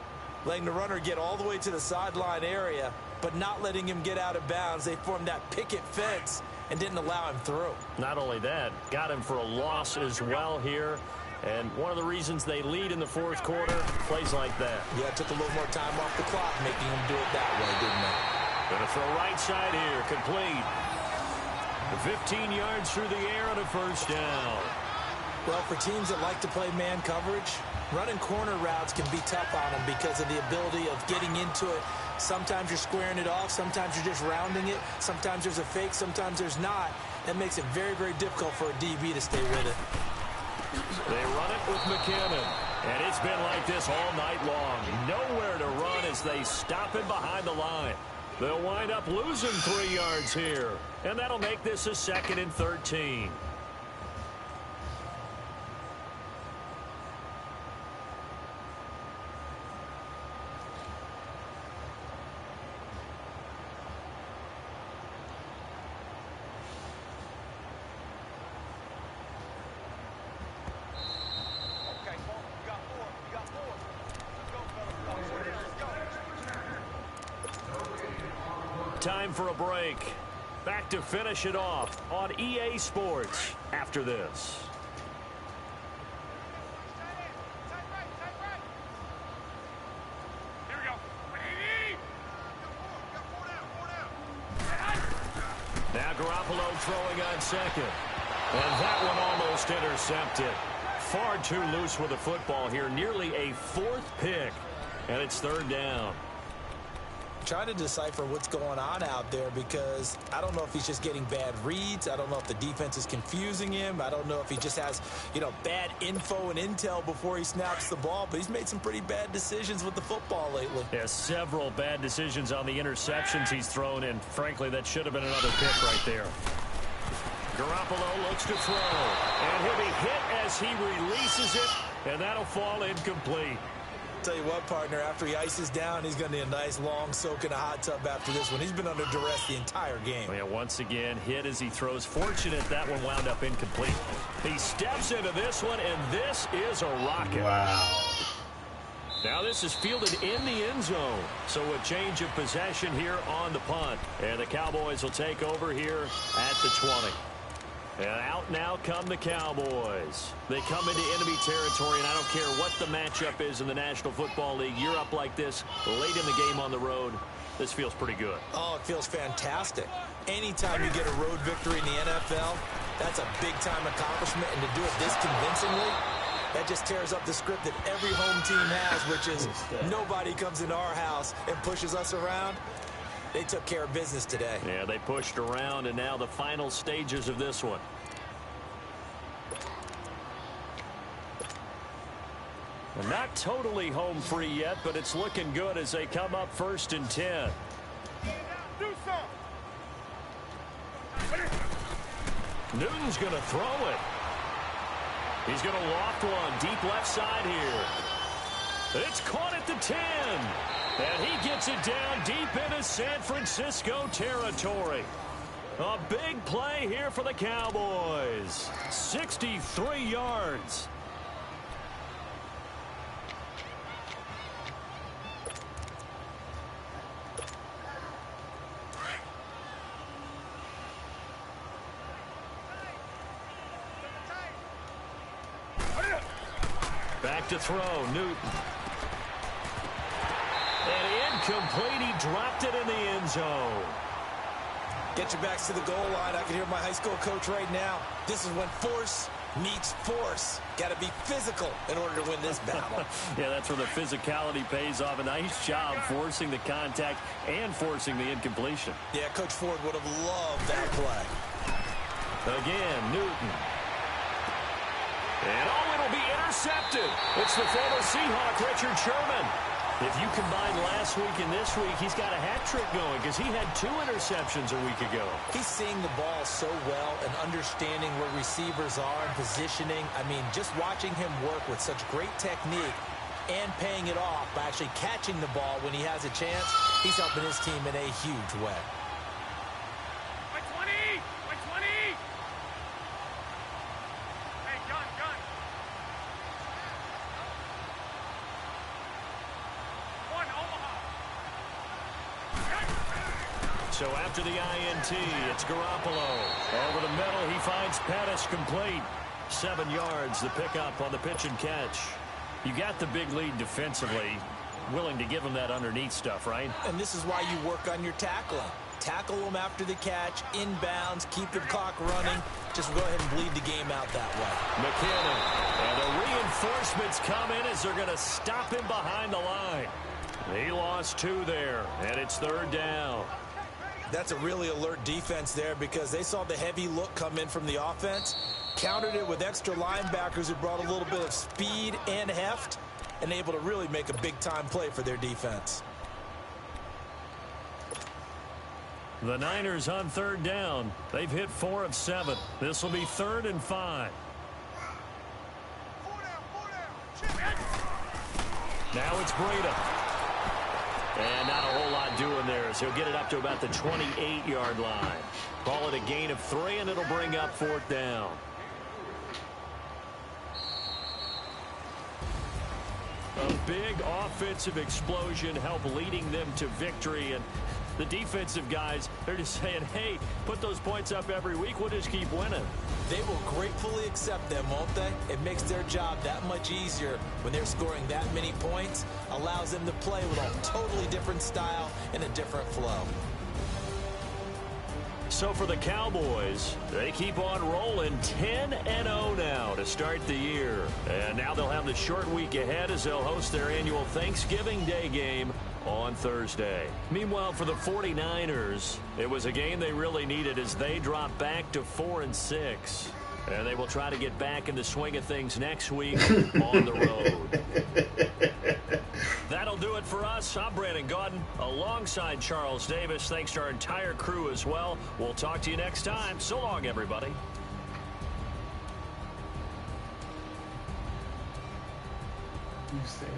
letting the runner get all the way to the sideline area, but not letting him get out of bounds. They formed that picket fence and didn't allow him through. Not only that, got him for a loss as well here. And one of the reasons they lead in the 4th quarter, plays like that. Yeah, it took a little more time off the clock, making him do it that way, didn't it? Gonna throw right side here, complete. 15 yards through the air on a 1st down. Well, for teams that like to play man coverage, running corner routes can be tough on them because of the ability of getting into it. Sometimes you're squaring it off, sometimes you're just rounding it, sometimes there's a fake, sometimes there's not. That makes it very, very difficult for a DB to stay with it. They run it with McKinnon. And it's been like this all night long. Nowhere to run as they stop it behind the line. They'll wind up losing 3 yards here. And that'll make this a 2nd and 13. Time for a break. Back to finish it off on EA Sports after this. Now Garoppolo throwing on second. And that one almost intercepted. Far too loose with the football here. Nearly a fourth pick. And it's third down. Trying to decipher what's going on out there because I don't know if he's just getting bad reads. I don't know if the defense is confusing him. I don't know if he just has, bad info and intel before he snaps the ball. But he's made some pretty bad decisions with the football lately. Yeah, several bad decisions on the interceptions he's thrown, and frankly, that should have been another pick right there. Garoppolo looks to throw, and he'll be hit as he releases it, and that'll fall incomplete. Tell you what, partner, after he ices down, he's going to need a nice long soak in a hot tub after this one. He's been under duress the entire game. Yeah, once again, hit as he throws. Fortunate that one wound up incomplete. He steps into this one, and this is a rocket. Wow. Now this is fielded in the end zone. So a change of possession here on the punt. And the Cowboys will take over here at the 20. And out now come the Cowboys. They come into enemy territory, and I don't care what the matchup is in the National Football League. You're up like this late in the game on the road. This feels pretty good. Oh, it feels fantastic. Anytime you get a road victory in the NFL, that's a big-time accomplishment. And to do it this convincingly, that just tears up the script that every home team has, which is nobody comes into our house and pushes us around. They took care of business today. Yeah, they pushed around, and now the final stages of this one. Well, not totally home free yet, but it's looking good as they come up 1st and 10. Newton's going to throw it. He's going to loft one deep left side here. It's caught at the 10. And he gets it down deep into San Francisco territory. A big play here for the Cowboys. 63 yards. Back to throw, Newton. And incomplete, he dropped it in the end zone. Get your backs to the goal line. I can hear my high school coach right now. This is when force meets force. Got to be physical in order to win this battle. Yeah, that's where the physicality pays off. A nice job forcing the contact and forcing the incompletion. Yeah, Coach Ford would have loved that play. Again, Newton. And it'll be intercepted. It's the former Seahawk, Richard Sherman. If you combine last week and this week, he's got a hat trick going because he had 2 interceptions a week ago. He's seeing the ball so well and understanding where receivers are and positioning. I mean, just watching him work with such great technique and paying it off by actually catching the ball when he has a chance, he's helping his team in a huge way. So after the INT, it's Garoppolo. Over the middle, he finds Pettis complete. 7 yards, the pickup on the pitch and catch. You got the big lead defensively. Willing to give him that underneath stuff, right? And this is why you work on your tackling. Tackle them after the catch, inbounds, keep the clock running. Just go ahead and bleed the game out that way. McKinnon. And the reinforcements come in as they're going to stop him behind the line. He lost 2 there, and it's 3rd down. That's a really alert defense there because they saw the heavy look come in from the offense, countered it with extra linebackers who brought a little bit of speed and heft, and able to really make a big-time play for their defense. The Niners on 3rd down. They've hit 4 of 7. This will be 3rd and 5. Now it's Breida. And not a whole lot doing there, so he'll get it up to about the 28-yard line. Call it a gain of 3, and it'll bring up 4th down. A big offensive explosion helped leading them to victory, and The defensive guys, they're just saying, hey, put those points up every week. We'll just keep winning. They will gratefully accept them, won't they? It makes their job that much easier when they're scoring that many points. Allows them to play with a totally different style and a different flow. So for the Cowboys, they keep on rolling 10-0 now to start the year. And now they'll have the short week ahead as they'll host their annual Thanksgiving Day game on Thursday. Meanwhile, for the 49ers, it was a game they really needed as they dropped back to 4-6. And they will try to get back in the swing of things next week on the road. That'll do it for us. I'm Brandon Gaudin alongside Charles Davis. Thanks to our entire crew as well. We'll talk to you next time. So long, everybody. You said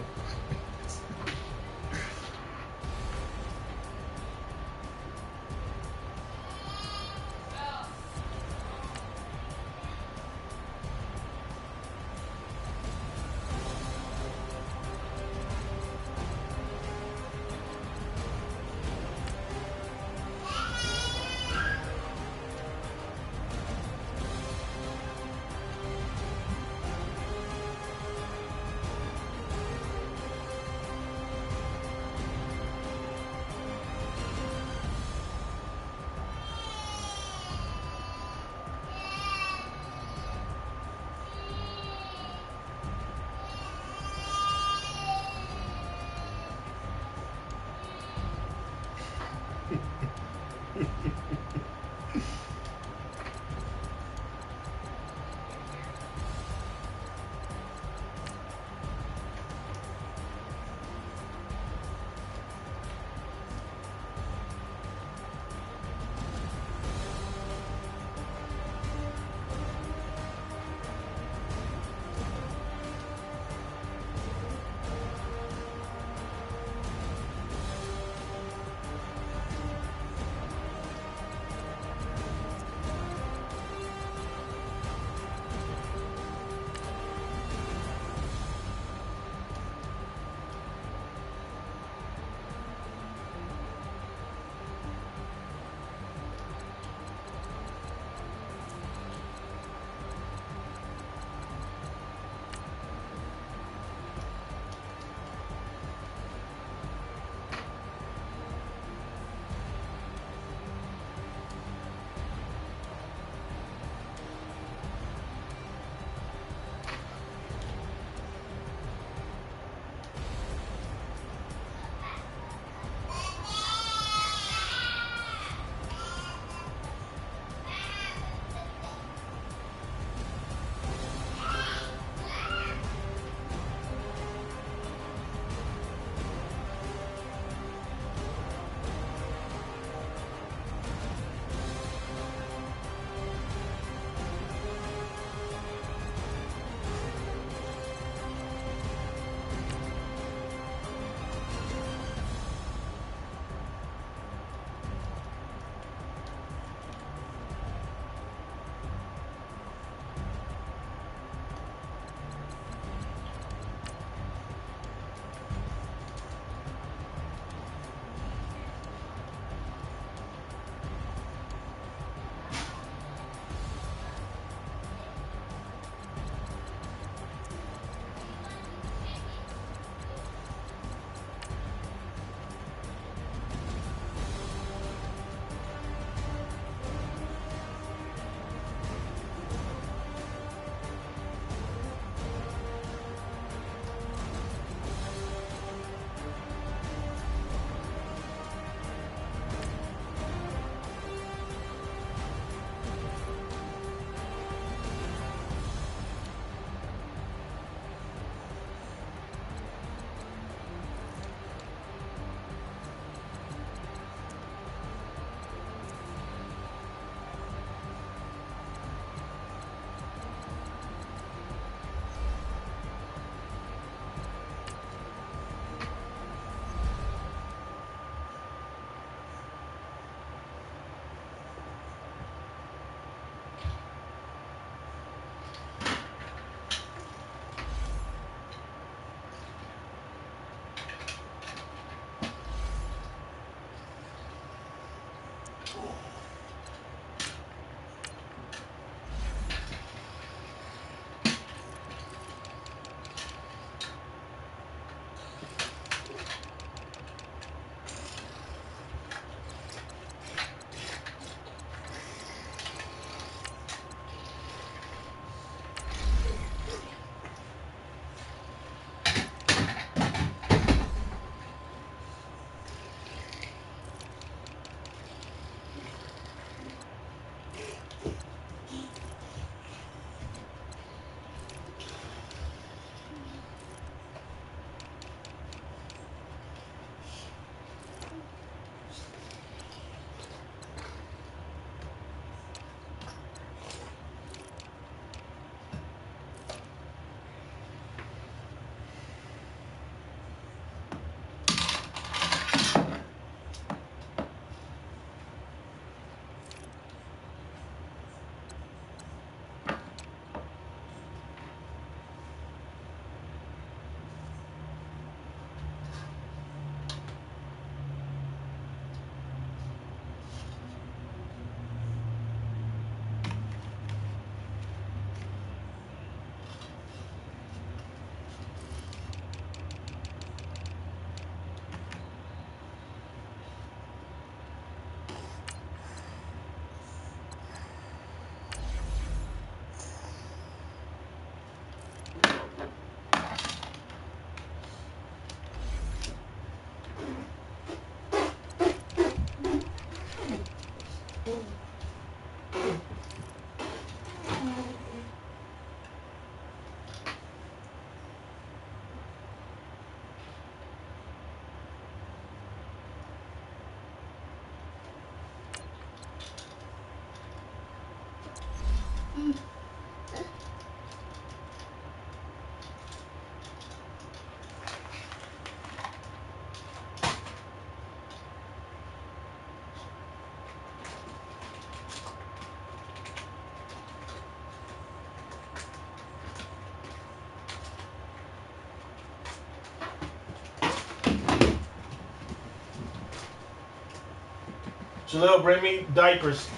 Jaleel, bring me diapers.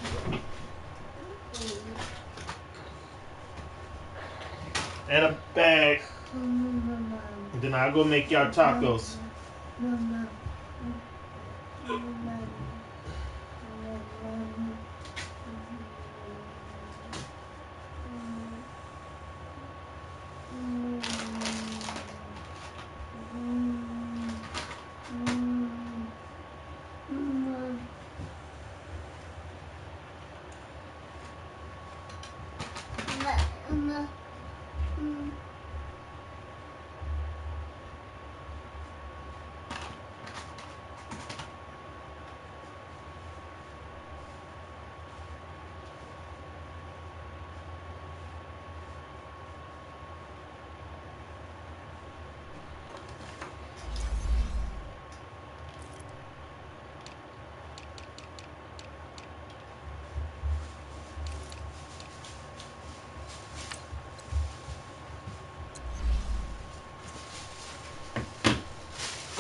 And a bag. And then I'll go make y'all tacos.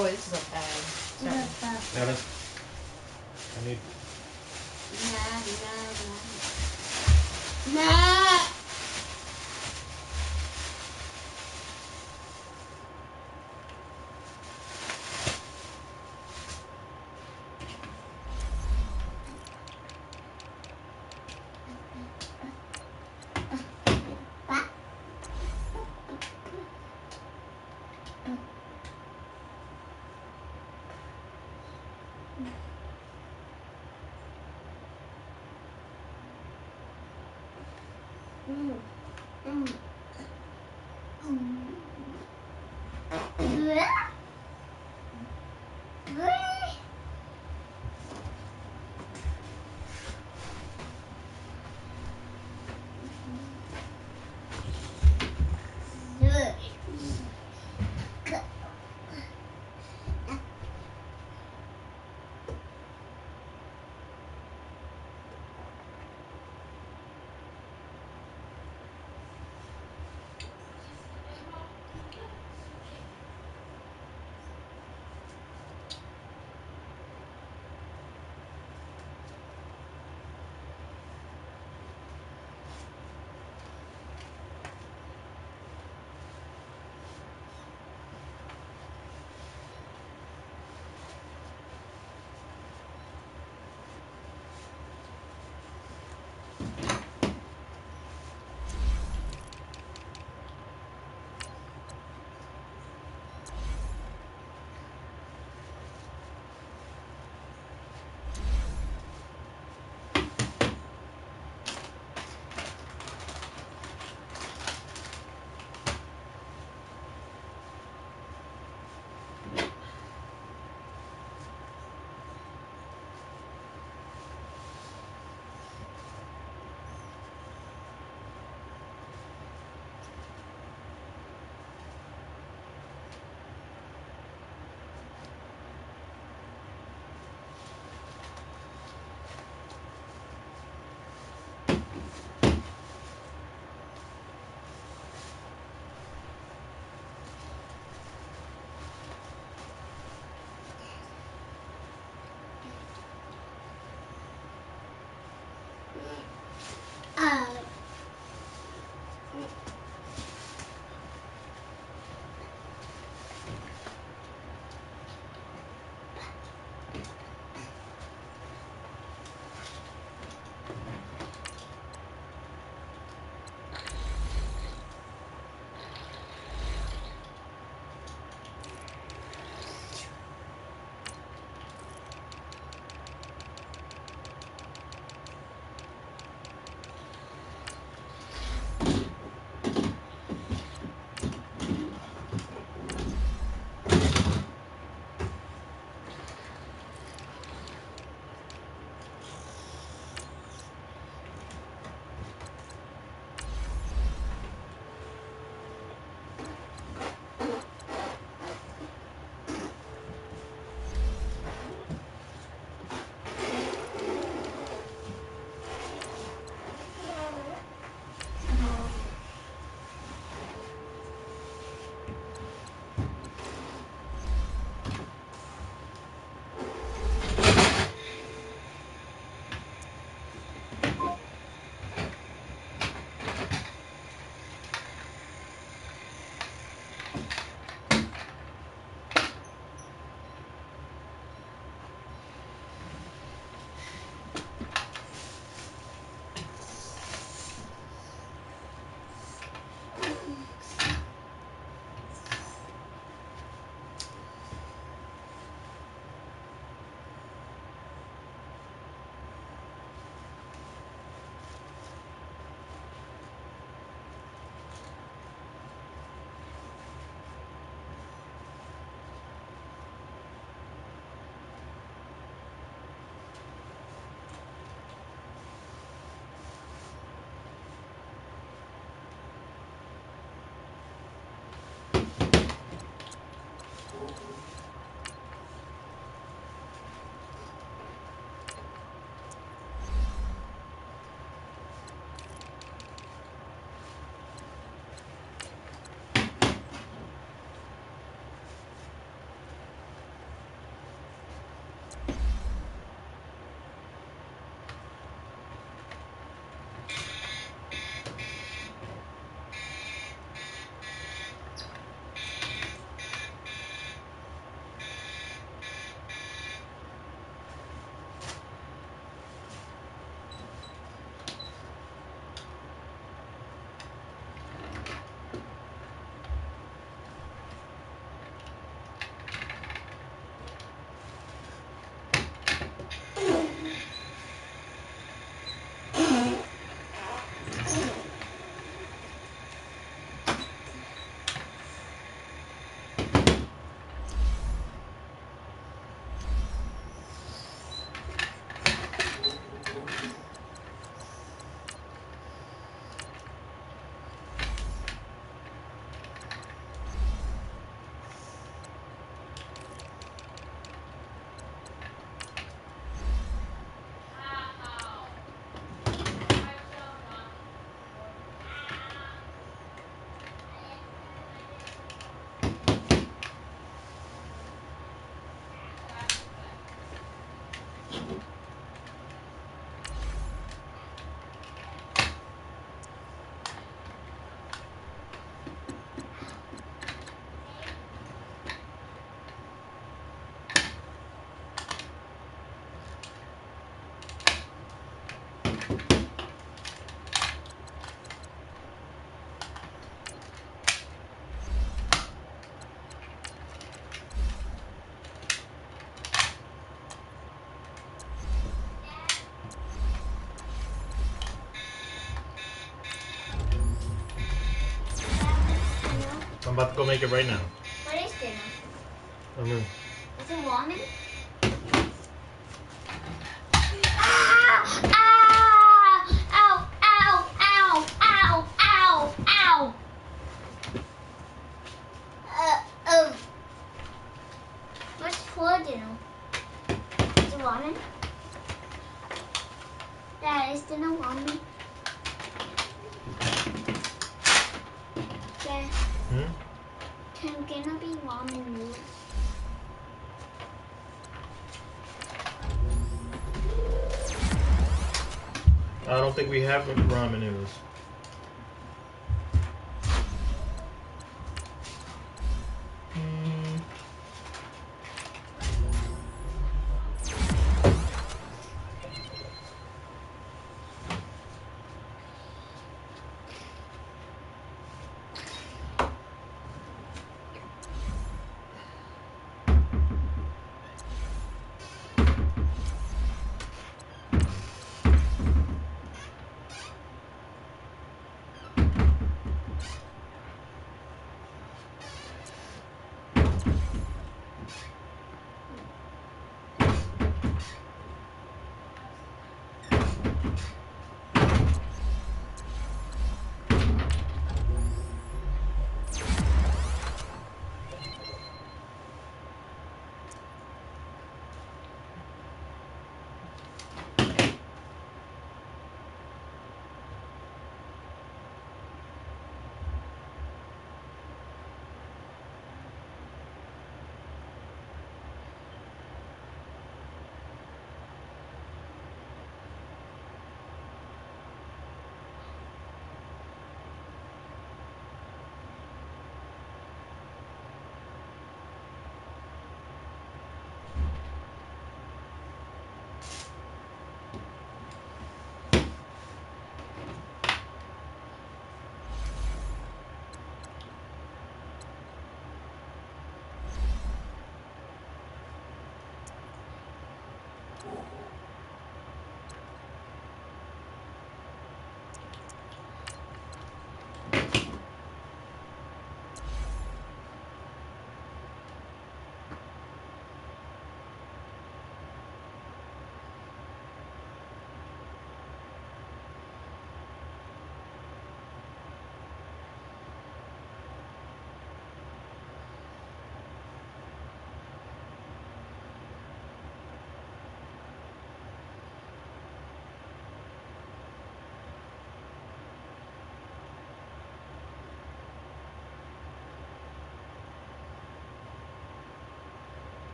Oh, this is a bag. Sorry. Alice, I need. I'm about to go make it right now. What is dinner? I mean, Is it ramen? Ow! Ow! Ow! Ow! Ow! Ow! What's for dinner? Is it ramen? Dad, is dinner ramen? Dad, can dinner be ramen noodles? I don't think we have ramen noodles.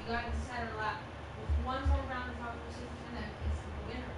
got into center lap. One more round of position, and then it's the winner.